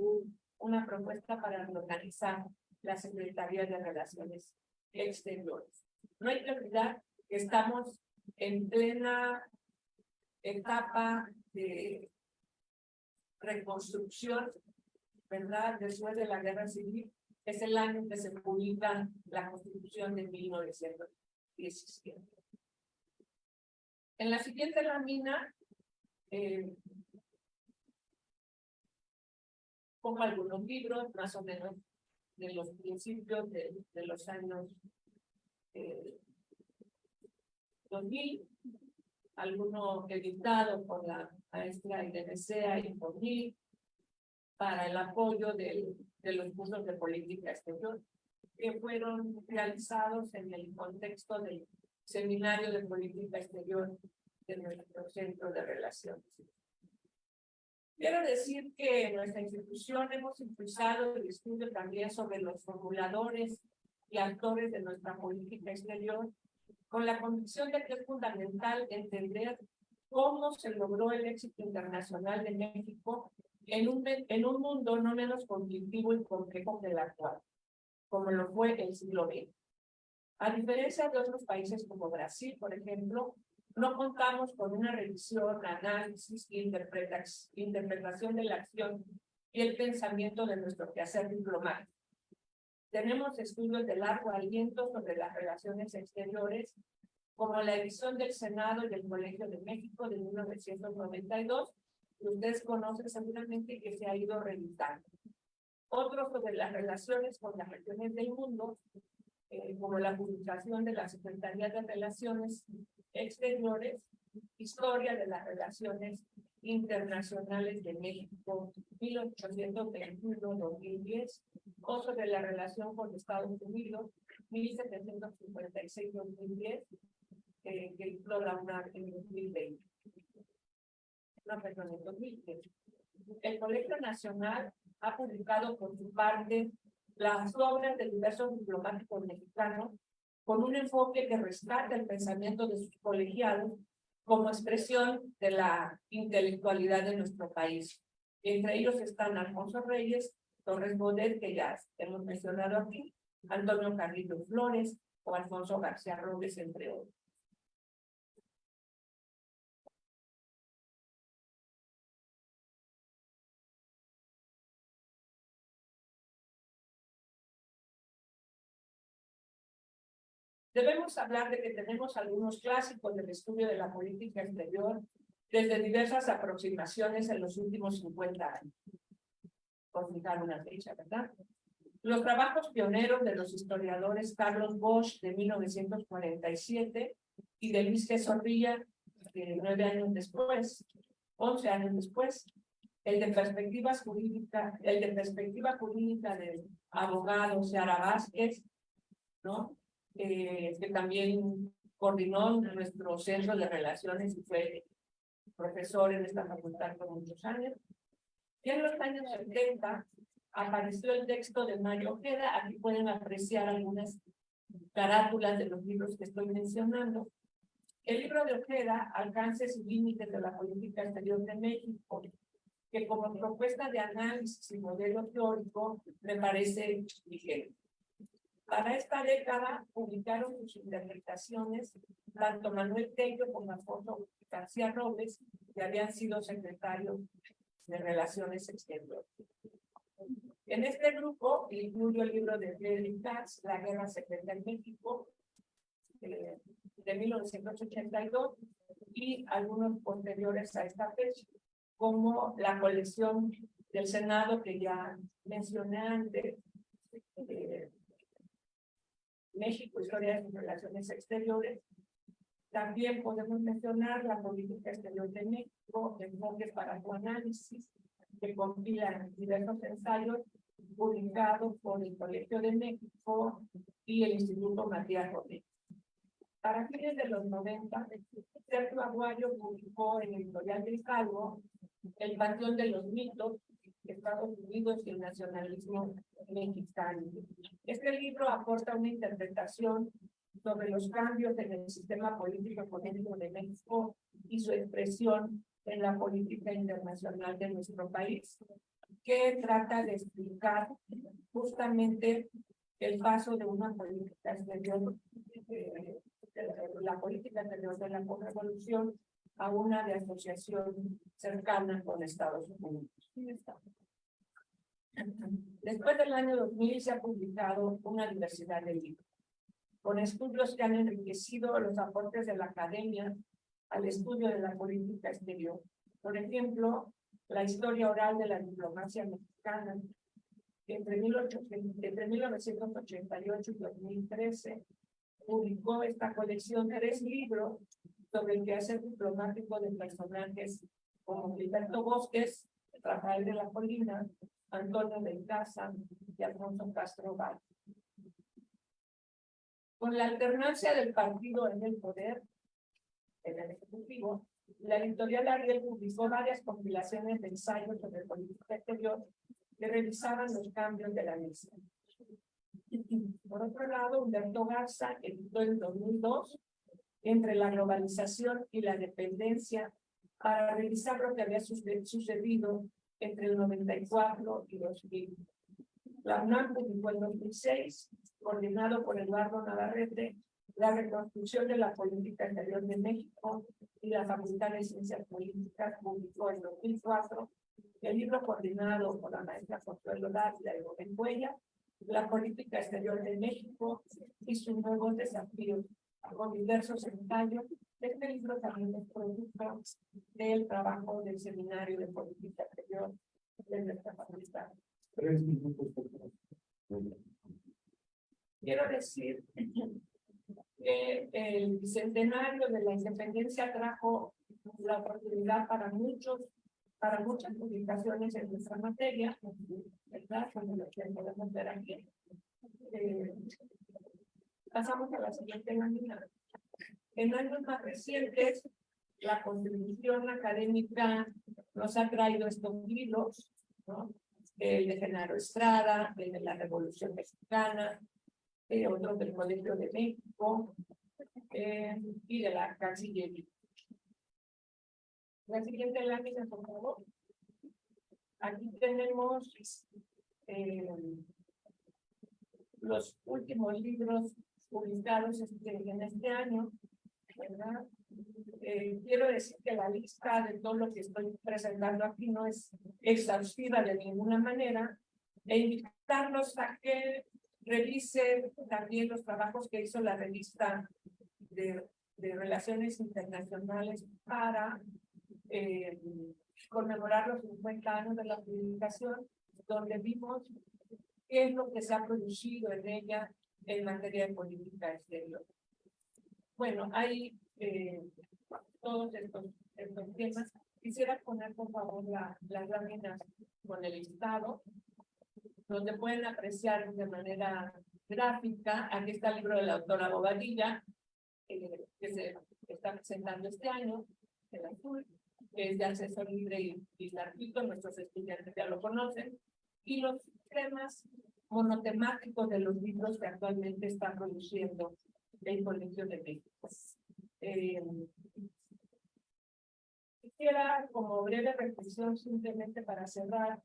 una propuesta para reorganizar la Secretaría de Relaciones Exteriores. No hay que olvidar que estamos en plena etapa de reconstrucción, ¿verdad? Después de la Guerra Civil, es el año en que se publica la Constitución de 1917. En la siguiente lámina, pongo algunos libros, más o menos de los principios de los años 2000, alguno editado por la maestra Irene Sea y por mí, para el apoyo de los cursos de política exterior, que fueron realizados en el contexto del Seminario de Política Exterior de nuestro Centro de Relaciones. Quiero decir que en nuestra institución hemos impulsado el estudio también sobre los formuladores y actores de nuestra política exterior, con la convicción de que es fundamental entender cómo se logró el éxito internacional de México en un mundo no menos conflictivo y complejo que el actual, como lo fue el siglo XX. A diferencia de otros países como Brasil, por ejemplo, no contamos con una revisión, análisis e interpretación de la acción y el pensamiento de nuestro quehacer diplomático. Tenemos estudios de largo aliento sobre las relaciones exteriores, como la edición del Senado y del Colegio de México de 1992, que ustedes conocen seguramente, que se ha ido revisando. Otros sobre las relaciones con las regiones del mundo, como la publicación de la Secretaría de Relaciones Exteriores, Historia de las Relaciones Internacionales de México, 1821-2010, o sobre la relación con Estados Unidos, 1756-2010, que explora en 2020. No, perdón, en 2010. El Colegio Nacional ha publicado por su parte las obras de diversos diplomáticos mexicanos con un enfoque que rescata el pensamiento de sus colegiados como expresión de la intelectualidad de nuestro país. Entre ellos están Alfonso Reyes, Torres Bodet, que ya hemos mencionado aquí, Antonio Carrillo Flores o Alfonso García Robles, entre otros. Debemos hablar de que tenemos algunos clásicos del estudio de la política exterior desde diversas aproximaciones en los últimos 50 años. Por fijar una fecha, ¿verdad? Los trabajos pioneros de los historiadores Carlos Bosch, de 1947, y de Luis G. Zorrilla, de 9 años después, 11 años después, el de perspectiva jurídica del abogado Seara Vázquez, ¿no? Que también coordinó nuestro centro de relaciones y fue profesor en esta facultad por muchos años. Y en los años 70 apareció el texto de Mario Ojeda. Aquí pueden apreciar algunas carátulas de los libros que estoy mencionando. El libro de Ojeda, Alcances y límites de la política exterior de México, que como propuesta de análisis y modelo teórico me parece vigente. Para esta década publicaron sus interpretaciones tanto Manuel Tello como Alfonso García Robles, que habían sido secretarios de Relaciones Exteriores. En este grupo incluyo el libro de Friedrich Katz, La Guerra Secreta en México, de 1982, y algunos posteriores a esta fecha, como la colección del Senado que ya mencioné antes, México, Historia de sus Relaciones Exteriores. También podemos mencionar la política exterior de México, enfoques para su análisis, que compilan diversos ensayos publicados por el Colegio de México y el Instituto Matías Rodríguez. Para fines de los 90, Sergio Aguayo publicó en el Editorial del Calvo El Panteón de los Mitos, Estados Unidos y el Nacionalismo Mexicano. Este libro aporta una interpretación sobre los cambios en el sistema político-económico de México y su expresión en la política internacional de nuestro país, que trata de explicar justamente el paso de una política exterior, la política exterior de la posrevolución, a una de asociación cercana con Estados Unidos. Después del año 2000 se ha publicado una diversidad de libros, con estudios que han enriquecido los aportes de la academia al estudio de la política exterior. Por ejemplo, la historia oral de la diplomacia mexicana, que entre 1988 y 2013 publicó esta colección de 3 libros sobre el quehacer diplomático de personajes como Gilberto Bosques, Rafael de la Colina, Antonio del Casa y Alfonso Castro Val. Con la alternancia del partido en el poder, en el Ejecutivo, la editorial Ariel publicó varias compilaciones de ensayos sobre política exterior que revisaban los cambios de la misma. Por otro lado, Humberto Garza editó en 2002 Entre la globalización y la dependencia, para revisar lo que había sucedido entre el 94 y 2000. La UNAM publicó en 2006, coordinado por Eduardo Navarrete, La reconstrucción de la política exterior de México, y la Facultad de Ciencias Políticas publicó en 2004 el libro coordinado por la maestra Consuelo Dávila y Rubén Cuellar, La política exterior de México y sus nuevos desafíos, con diversos ensayos. Este libro también es producto del trabajo del Seminario de Política Exterior de nuestra facultad. 3 minutos, por favor. Quiero decir que el bicentenario de la independencia trajo la oportunidad para muchas publicaciones en nuestra materia, ¿verdad? Como lo que podemos ver aquí. Pasamos a la siguiente lámina. En años más recientes, la contribución académica nos ha traído estos libros, ¿no? El de Genaro Estrada, el de la Revolución Mexicana, otros del Colegio de México y de la Cancillería. La siguiente lámina, por favor. Aquí tenemos los últimos libros publicados en este año, ¿verdad? Quiero decir que la lista de todo lo que estoy presentando aquí no es exhaustiva de ninguna manera, e invitarlos a que revisen también los trabajos que hizo la revista de Relaciones Internacionales para conmemorar los 50 años de la publicación, donde vimos qué es lo que se ha producido en ella en materia de política exterior. Bueno, hay todos estos temas. Quisiera poner, por favor, las láminas con el listado, donde pueden apreciar de manera gráfica. Aquí está el libro de la autora Bobadilla, que se está presentando este año, el azul, que es de acceso libre y gratuito, nuestros estudiantes ya lo conocen, y los temas monotemáticos de los libros que actualmente está produciendo el Colegio de México. Quisiera, como breve reflexión, simplemente para cerrar,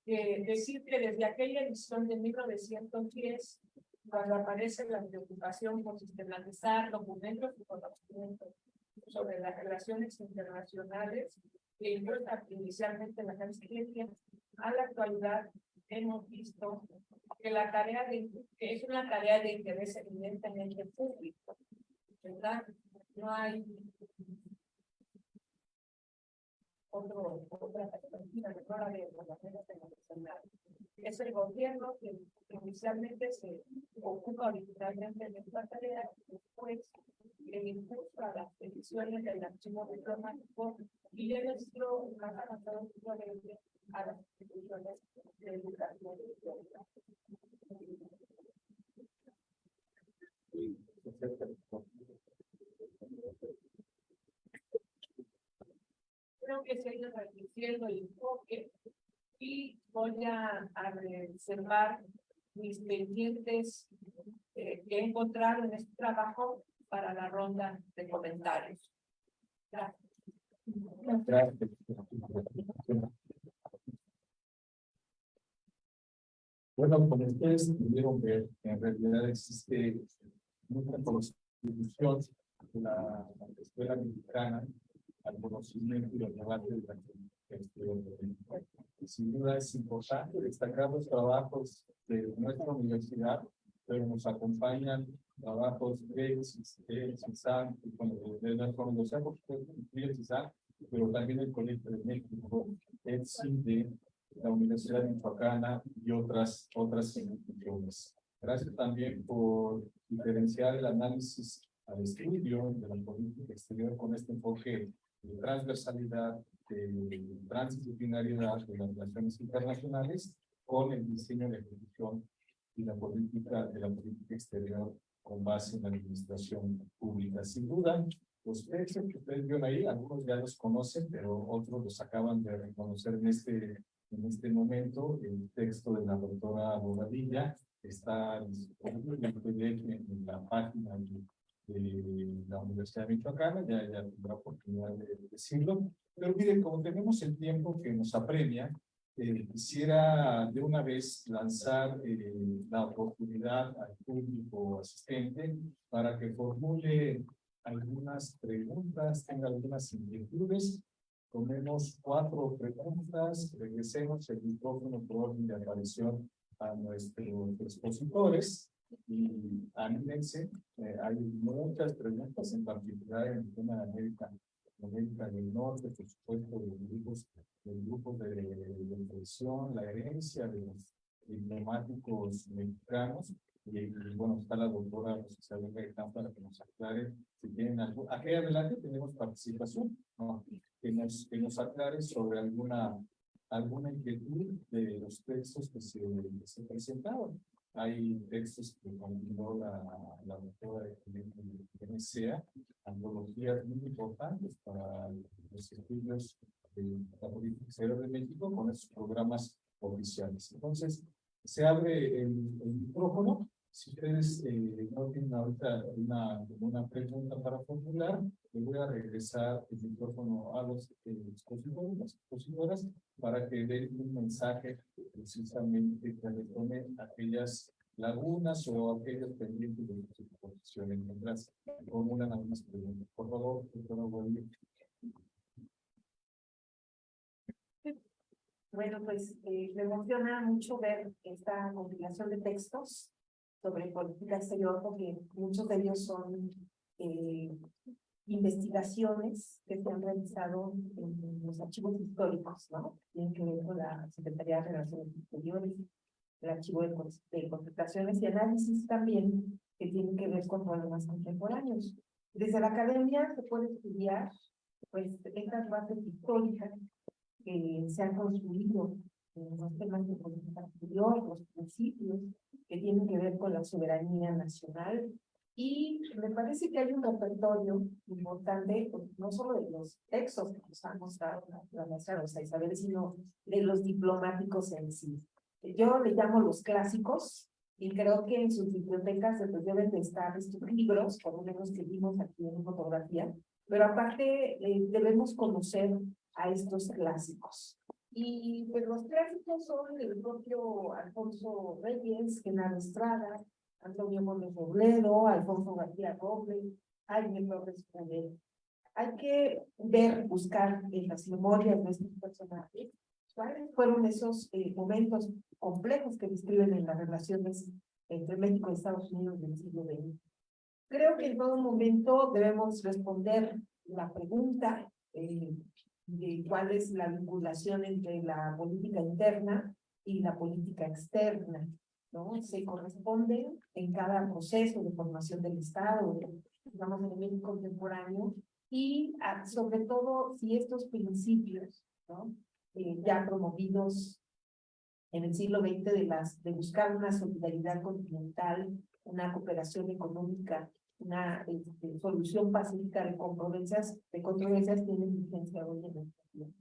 decir que desde aquella edición de 1910, cuando aparece la preocupación por sistematizar documentos y conocimientos sobre las relaciones internacionales, que impulsa inicialmente la Cancillería, a la actualidad hemos visto que que es una tarea de interés evidentemente público, ¿verdad? No hay otra perspectiva que no la de relaciones internacionales. Es el gobierno que inicialmente se ocupa originalmente de esta tarea, después el impulso a las decisiones del archivo diplomático y el estilo más avanzado a las instituciones de educación. Creo que se ha ido reduciendo el enfoque y voy a reservar mis pendientes que he encontrado en este trabajo para la ronda de comentarios. Gracias. Gracias. Bueno, como ustedes pudieron ver, en realidad existe mucha constitución de la escuela mexicana al conocimiento y al debate de la exterior. Sin duda es importante destacar los trabajos de nuestra universidad, pero nos acompañan trabajos de CISAN, de nuestra universidad, por supuesto, incluye CISAN, pero también el Colegio de México, el CIDE, la Universidad Michoacana y otras instituciones. Gracias también por diferenciar el análisis al estudio de la política exterior con este enfoque de transversalidad, de transdisciplinariedad de las relaciones internacionales con el diseño de ejecución y la política exterior con base en la administración pública. Sin duda, los textos que ustedes vieron ahí, algunos ya los conocen, pero otros los acaban de reconocer en este momento. El texto de la doctora Bobadilla está disponible en la página de la Universidad Michoacana, ya tendrá oportunidad de decirlo. Pero miren, como tenemos el tiempo que nos apremia, quisiera de una vez lanzar la oportunidad al público asistente para que formule algunas preguntas, tenga algunas inquietudes. Tomemos 4 preguntas, regresemos el micrófono por orden de aparición a nuestros expositores y anímense. Hay muchas preguntas, en particular en el tema de América del Norte, por supuesto, del grupo de presión, la herencia de los diplomáticos mexicanos. Y bueno, está la doctora Isabel Gaitán para que nos aclare si tienen algo. Aquí adelante tenemos participación, ¿no? que nos aclare sobre alguna inquietud de los textos que se presentaron. Hay textos que combinó la doctora de NCA, antologías muy importantes para los estudios de la política exterior de México con esos programas oficiales. Entonces, se abre el micrófono Si ustedes no tienen ahorita una pregunta para formular, le voy a regresar el micrófono a los expositores, las expositoras, para que den un mensaje precisamente que retome aquellas lagunas o aquellos pendientes de su exposición. Mientras formulan algunas preguntas. Por favor, Bolívar. Bueno, pues me emociona mucho ver esta compilación de textos sobre política exterior, porque muchos de ellos son investigaciones que se han realizado en los archivos históricos, ¿no? Tienen que ver con la Secretaría de Relaciones Exteriores, el archivo de concentraciones y análisis también, que tienen que ver con problemas contemporáneos. Desde la academia se puede estudiar, pues, estas bases históricas que se han construido en los temas de política exterior, los principios que tienen que ver con la soberanía nacional, y me parece que hay un repertorio importante, pues, no solo de los textos que nos han mostrado la maestra Rosa Isabel, sino de los diplomáticos en sí. Yo le llamo los clásicos, y creo que en sus bibliotecas pues, deben de estar estos libros, por lo menos que vimos aquí en fotografía, pero aparte debemos conocer a estos clásicos. Y pues los clásicos son el propio Alfonso Reyes, Genaro Estrada, Antonio Gómez Robledo, Alfonso García Robles, Jaime Torres Pudel. Hay que ver, buscar en las memorias de estos personajes cuáles fueron esos momentos complejos que describen en las relaciones entre México y Estados Unidos del siglo XX. Creo que en todo momento debemos responder la pregunta de cuál es la vinculación entre la política interna y la política externa, ¿no? Se corresponden en cada proceso de formación del Estado, digamos, en el México contemporáneo, y sobre todo si estos principios, ¿no? Ya promovidos en el siglo XX de buscar una solidaridad continental, una cooperación económica, una solución pacífica de controversias tienen vigencia hoy en el tiempo.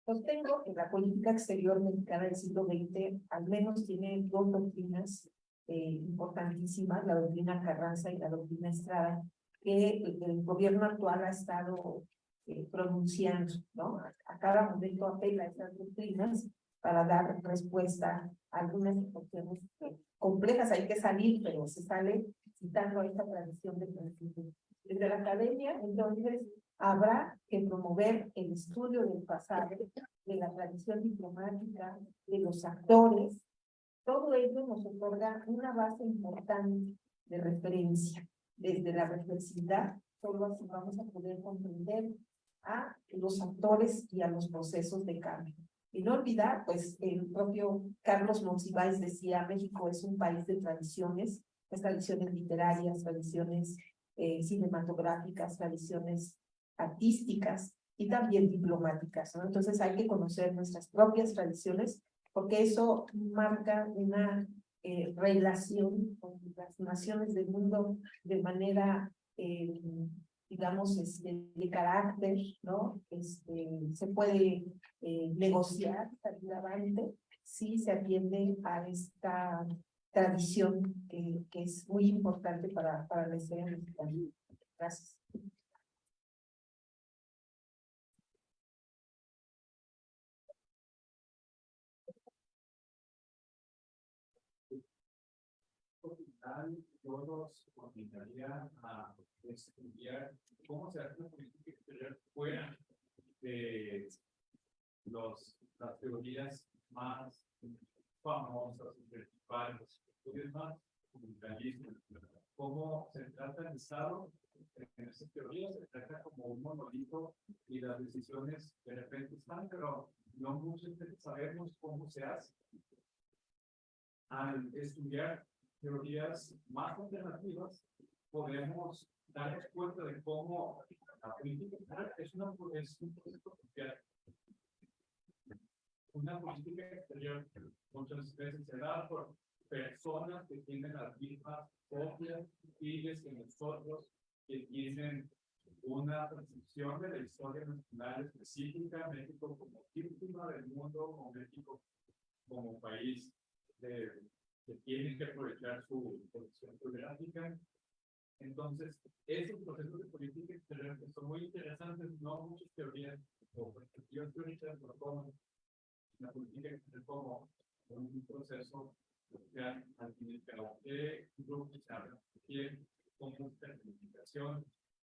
Sostengo que la política exterior mexicana del siglo XX al menos tiene dos doctrinas importantísimas, la doctrina Carranza y la doctrina Estrada, que el gobierno actual ha estado pronunciando, ¿no? A cada momento apela a esas doctrinas para dar respuesta a algunas situaciones complejas. Hay que salir, pero se sale citando esta tradición de principios. Desde la academia, entonces, habrá que promover el estudio del pasado, de la tradición diplomática, de los actores. Todo ello nos otorga una base importante de referencia. Desde la reflexividad, solo así vamos a poder comprender a los actores y a los procesos de cambio. Y no olvidar, pues, el propio Carlos Monsiváis decía, México es un país de tradiciones, las tradiciones literarias, tradiciones cinematográficas, tradiciones artísticas y también diplomáticas, ¿no? Entonces hay que conocer nuestras propias tradiciones, porque eso marca una relación con las naciones del mundo de manera digamos, de carácter, ¿no? Se puede negociar salidamente si se atiende a esta tradición que es muy importante para la historia mexicana. Gracias. Yo los invitaría a estudiar cómo se hace una política exterior fuera de las teorías más famosas, principales, los estudios más fundamentalistas, cómo se trata el Estado en esas teorías, se trata como un monolito y las decisiones de repente están, pero no muchos sabemos cómo se hace. Al estudiar teorías más alternativas, podemos darnos cuenta de cómo la política es un proceso social. Una política exterior muchas veces se da por personas que tienen las mismas propias filas que nosotros, que tienen una percepción de la historia nacional específica, México como víctima del mundo, o México como país de que tienen que aprovechar su posición geográfica. Entonces, esos procesos de política exterior son muy interesantes, no muchas teorías o perspectivas teóricas lo toman la política exterior como un proceso social al fin y al cabo. ¿Qué grupo se habla? ¿Quién cómo la comunicación?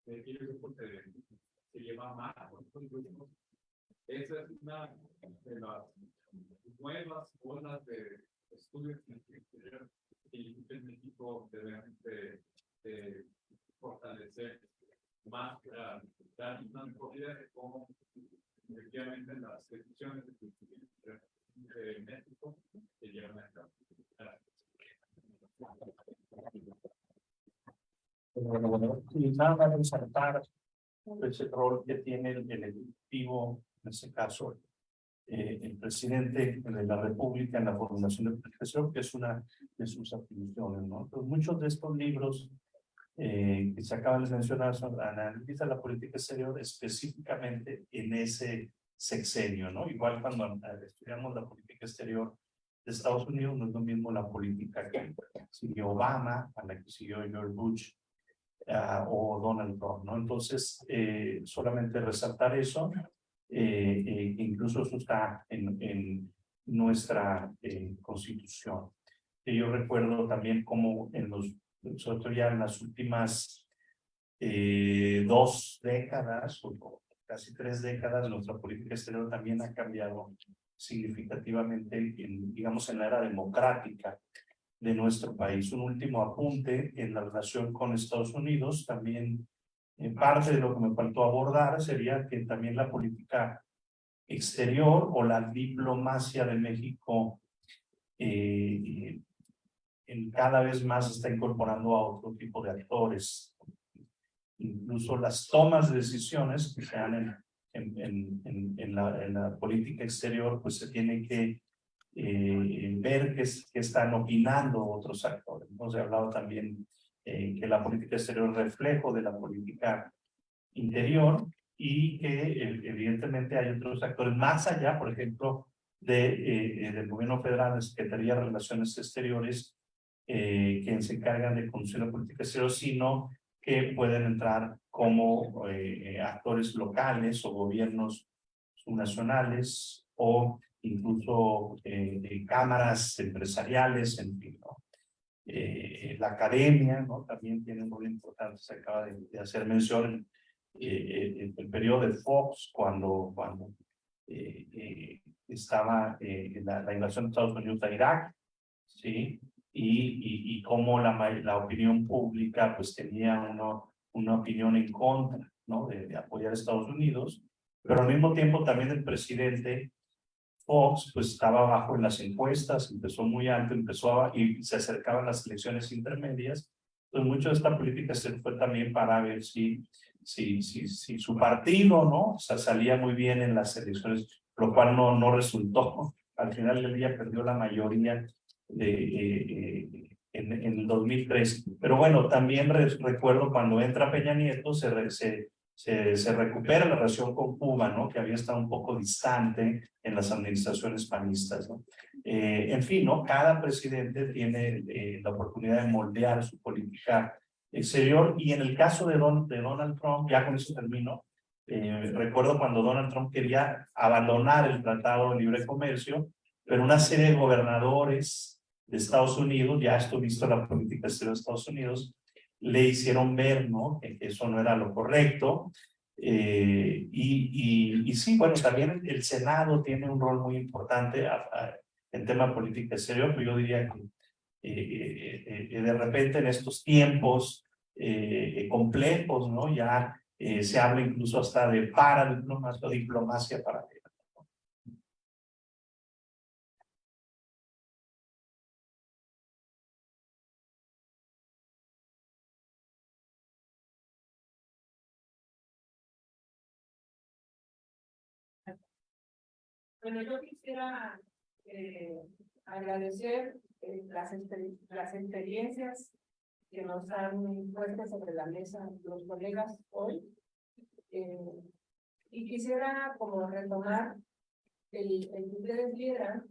¿De qué grupo se lleva más? Esa es una de las nuevas olas de estudios exterior que en México deben de fortalecer más para dar una mejor idea de cómo efectivamente las decisiones de México se llevan a cabo. Bueno, y nada más resaltar ese rol que tiene el Ejecutivo, en este caso, el presidente de la República en la formulación de política exterior, que es una de sus atribuciones, ¿no? Entonces, muchos de estos libros que se acaban de mencionar analizan la política exterior específicamente en ese sexenio, ¿no? Igual cuando estudiamos la política exterior de Estados Unidos, no es lo mismo la política que siguió Obama, a la que siguió George Bush o Donald Trump, ¿no? Entonces, solamente resaltar eso, incluso eso está en nuestra Constitución. Yo recuerdo también cómo sobre todo ya en las últimas 2 décadas o casi 3 décadas, nuestra política exterior también ha cambiado significativamente, digamos, en la era democrática de nuestro país. Un último apunte en la relación con Estados Unidos, también en parte de lo que me faltó abordar sería que también la política exterior o la diplomacia de México cada vez más está incorporando a otro tipo de actores. Incluso las tomas de decisiones que se dan en la política exterior, pues se tiene que ver qué están opinando otros actores. Hemos hablado también que la política exterior es reflejo de la política interior y que evidentemente hay otros actores más allá, por ejemplo, del gobierno federal, la Secretaría de Relaciones Exteriores, que se encargan de conducir la política exterior, sino que pueden entrar como actores locales o gobiernos subnacionales o incluso cámaras empresariales, en fin, ¿no? La academia, ¿no? También tiene un rol importante, se acaba de hacer mención el periodo de Fox cuando estaba la invasión de Estados Unidos a Irak, ¿sí? Y cómo la opinión pública pues tenía una opinión en contra, ¿no? De apoyar a Estados Unidos, pero al mismo tiempo también el presidente Fox pues estaba bajo en las encuestas, empezó muy alto, y se acercaban las elecciones intermedias. Entonces mucho de esta política se fue también para ver si su partido, ¿no? O sea, salía muy bien en las elecciones, lo cual no resultó. Al final del día perdió la mayoría en el 2003. Pero bueno, también recuerdo cuando entra Peña Nieto, se recupera la relación con Cuba, ¿no? Que había estado un poco distante en las administraciones panistas, ¿no? En fin, ¿no? Cada presidente tiene la oportunidad de moldear su política exterior, y en el caso de Donald Trump, ya con eso termino, recuerdo cuando Donald Trump quería abandonar el Tratado de Libre Comercio, pero una serie de gobernadores de Estados Unidos, ya esto visto la política exterior de Estados Unidos, le hicieron ver, ¿no? Que eso no era lo correcto. Y sí, bueno, también el Senado tiene un rol muy importante en tema de política exterior, pero yo diría que de repente en estos tiempos complejos, ¿no? Ya se habla incluso hasta de paradiplomacia o diplomacia paralela. Bueno, yo quisiera agradecer las experiencias que nos han puesto sobre la mesa los colegas hoy. Y quisiera como retomar el que ustedes vieran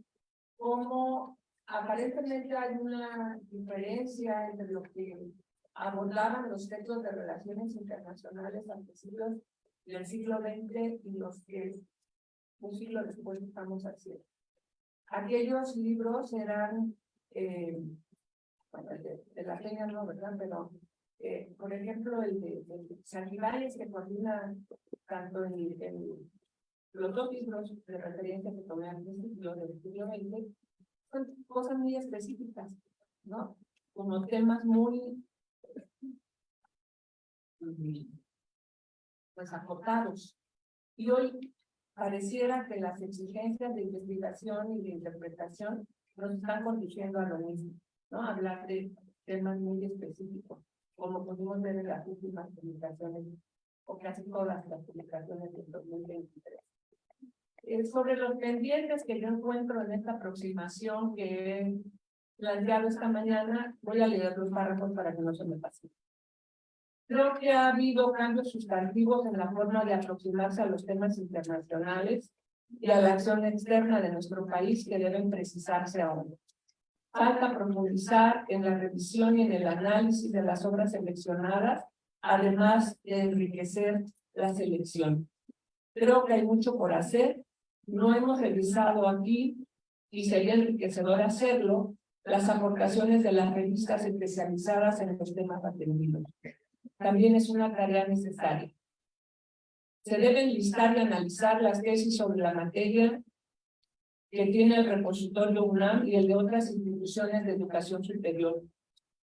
cómo aparentemente hay una diferencia entre lo que abordaban los textos de relaciones internacionales a principios del siglo XX y los que un siglo después estamos haciendo. Aquellos libros eran, bueno, de la Peña no, ¿verdad? Pero, por ejemplo, el de Santibáñez, que coordina tanto los dos libros de referencia que tomé al principio del siglo XX, son cosas muy específicas, ¿no? Como temas muy pues acotados. Y hoy pareciera que las exigencias de investigación y de interpretación nos están conduciendo a lo mismo, ¿no? Hablar de temas muy específicos, como pudimos ver en las últimas publicaciones, o casi todas las publicaciones de 2023. Sobre los pendientes que yo encuentro en esta aproximación que he planteado esta mañana, voy a leer los párrafos para que no se me pase. Creo que ha habido cambios sustantivos en la forma de aproximarse a los temas internacionales y a la acción externa de nuestro país que deben precisarse ahora. Falta profundizar en la revisión y en el análisis de las obras seleccionadas, además de enriquecer la selección. Creo que hay mucho por hacer. No hemos revisado aquí, y sería enriquecedor hacerlo, las aportaciones de las revistas especializadas en los temas atendidos. También es una tarea necesaria. Se deben listar y analizar las tesis sobre la materia que tiene el repositorio UNAM y el de otras instituciones de educación superior.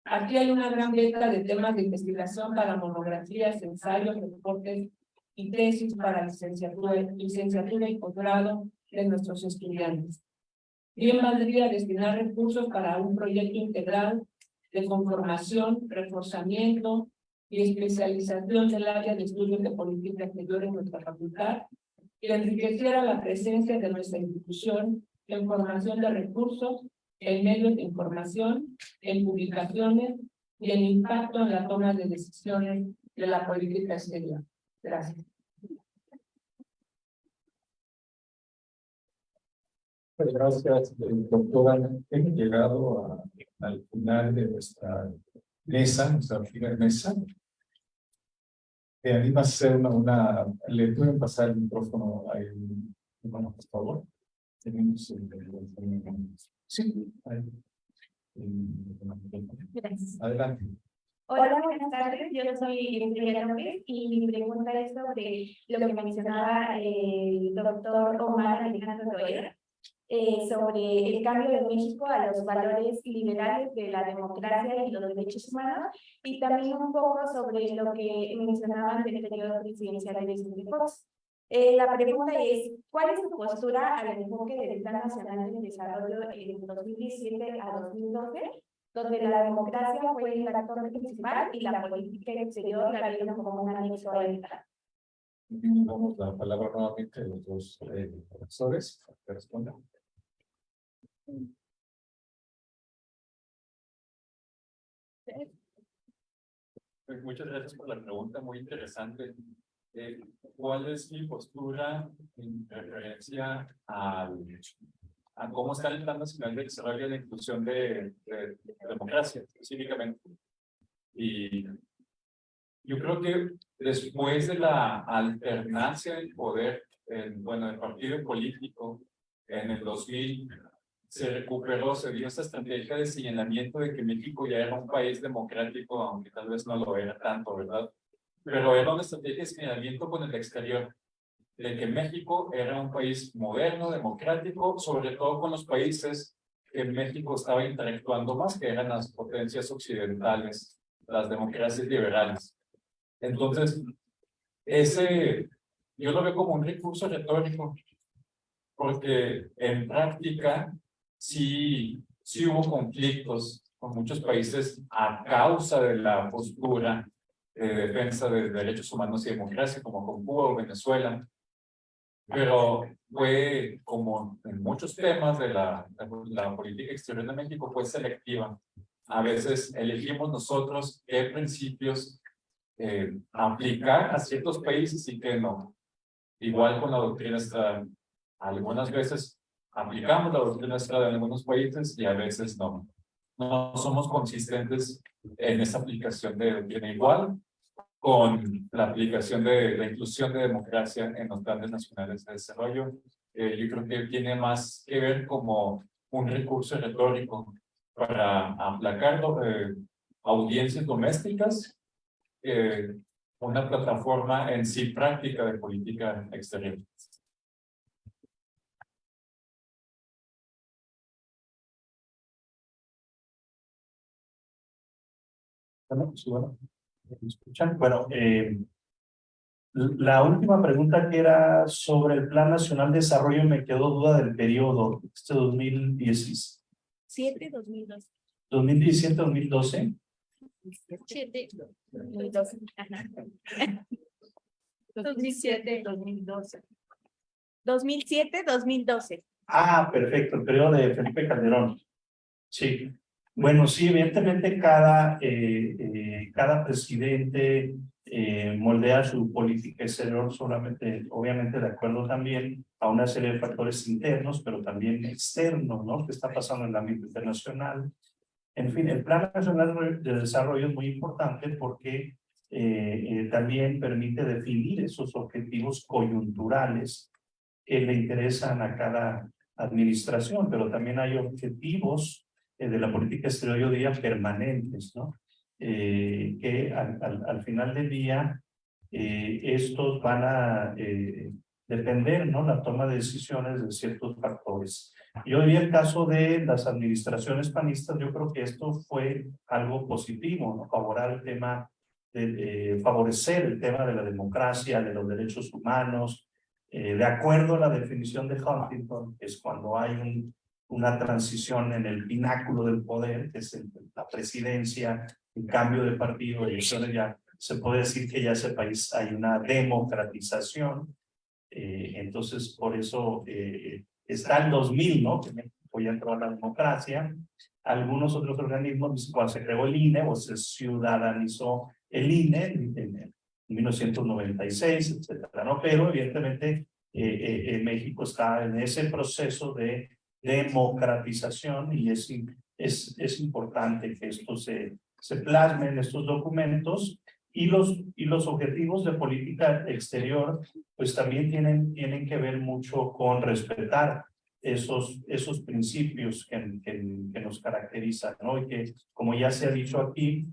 Aquí hay una gran venta de temas de investigación para monografías, ensayos, reportes y tesis para licenciatura y posgrado de nuestros estudiantes. Bien valdría destinar recursos para un proyecto integral de conformación, reforzamiento y especialización del área de estudios de política exterior en nuestra facultad, y enriqueciera la presencia de nuestra institución en formación de recursos, en medios de información, en publicaciones y en impacto en la toma de decisiones de la política exterior. Gracias. Pues gracias, doctora. Hemos llegado al final de nuestra mesa, nuestra primera mesa. ¿Te animas a hacer le pueden pasar el micrófono a él, por favor? Tenemos sí. Gracias. Adelante. Hola, buenas tardes. Yo soy Victoria López y mi pregunta es sobre lo que mencionaba el doctor Omar Alejandro Doera, sobre el cambio de México a los valores liberales de la democracia y los derechos humanos, y también un poco sobre lo que mencionaban del periodo presidencial de Vicente Fox. La pregunta es, ¿cuál es su postura al enfoque del Plan Nacional de Desarrollo en 2017 a 2012, donde la democracia fue el actor principal y la política exterior la vieron como un anexo a él? Damos la palabra nuevamente a los dos profesores para que respondan. Pues muchas gracias por la pregunta, muy interesante. ¿Cuál es mi postura en referencia a cómo está el Plan Nacional de Desarrollo y la Inclusión de democracia, específicamente? Y yo creo que después de la alternancia del poder, del partido político, en el 2000, se recuperó, se dio esta estrategia de señalamiento de que México ya era un país democrático, aunque tal vez no lo era tanto, ¿verdad? Pero era una estrategia de señalamiento con el exterior, de que México era un país moderno, democrático, sobre todo con los países que México estaba interactuando más, que eran las potencias occidentales, las democracias liberales. Entonces, yo lo veo como un recurso retórico, porque en práctica sí hubo conflictos con muchos países a causa de la postura de defensa de derechos humanos y democracia, como con Cuba o Venezuela. Pero fue, como en muchos temas de la política exterior de México, fue selectiva. A veces elegimos nosotros qué principios aplicar a ciertos países y qué no. Igual con la doctrina está, algunas veces aplicamos la doctrina Estrada en algunos países y a veces no. No somos consistentes en esa aplicación de doctrina igual con la aplicación de la inclusión de democracia en los planes nacionales de desarrollo. Yo creo que tiene más que ver como un recurso retórico para aplacar audiencias domésticas, una plataforma en sí práctica de política exterior. Bueno, sí, bueno, ¿me escuchan? Bueno, la última pregunta que era sobre el Plan Nacional de Desarrollo, me quedó duda del periodo, 7, 2012. 2017-2012. 7, 2012. Ajá. 2007, 2012. 2007, 2012. Ah, perfecto, el periodo de Felipe Calderón. Sí. Bueno, sí, evidentemente cada presidente moldea su política exterior solamente, obviamente de acuerdo también a una serie de factores internos, pero también externos, ¿no? ¿Qué está pasando en el ámbito internacional? En fin, el Plan Nacional de Desarrollo es muy importante porque también permite definir esos objetivos coyunturales que le interesan a cada administración, pero también hay objetivos de la política exterior, yo diría, permanentes, ¿no? Que al final del día, estos van a depender, ¿no? La toma de decisiones de ciertos factores. Yo diría el caso de las administraciones panistas, yo creo que esto fue algo positivo, ¿no? Favorecer el tema de la democracia, de los derechos humanos, de acuerdo a la definición de Huntington, es cuando hay una transición en el pináculo del poder, que es la presidencia, el cambio de partido, elecciones, ya se puede decir que ya ese país hay una democratización. Entonces, por eso está el 2000, ¿no? Que México ya entró a la democracia. Algunos otros organismos, cuando se creó el INE o se ciudadanizó el INE en 1996, etcétera, ¿no? Pero evidentemente México está en ese proceso de democratización y es importante que esto se plasme en estos documentos y los objetivos de política exterior pues también tienen que ver mucho con respetar esos principios que nos caracterizan, ¿no? Y que, como ya se ha dicho aquí,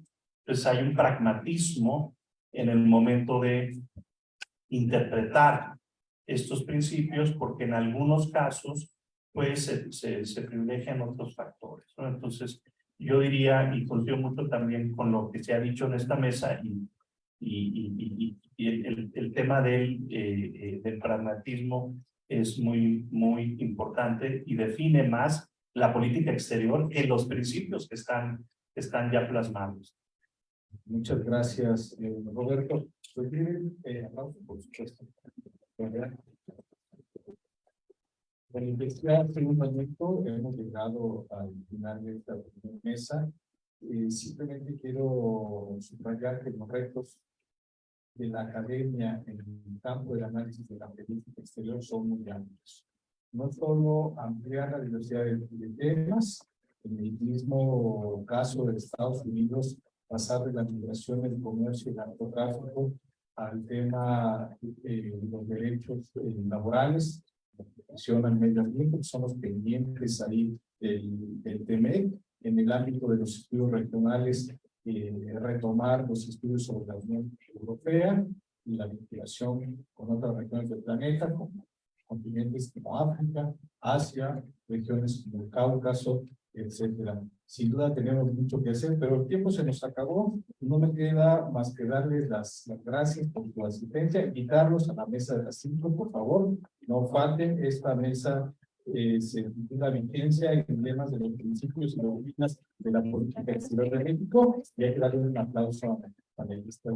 pues hay un pragmatismo en el momento de interpretar estos principios, porque en algunos casos pues se privilegian otros factores, ¿no? Entonces, yo diría, y confío mucho también con lo que se ha dicho en esta mesa y el tema del pragmatismo es muy importante y define más la política exterior que los principios que están ya plasmados. Muchas gracias, Roberto. Aplauso, por supuesto. Bueno, este momento hemos llegado al final de esta mesa. Simplemente quiero subrayar que los retos de la academia en el campo del análisis de la política exterior son muy amplios. No solo ampliar la diversidad de temas, en el mismo caso de Estados Unidos, pasar de la migración, el comercio y el narcotráfico al tema de los derechos laborales, la protección al medio ambiente, que son los pendientes ahí del TMEC. En el ámbito de los estudios regionales, retomar los estudios sobre la Unión Europea y la vinculación con otras regiones del planeta, como continentes como África, Asia, regiones como el Cáucaso, etcétera. Sin duda tenemos mucho que hacer, pero el tiempo se nos acabó. No me queda más que darles las gracias por su asistencia, invitarlos a la mesa de las 5, por favor. No falten, esta mesa se titula Vigencia y Emblemas de los Principios y Doctrinas de la Política Exterior de México, y hay que darle un aplauso a la panelista.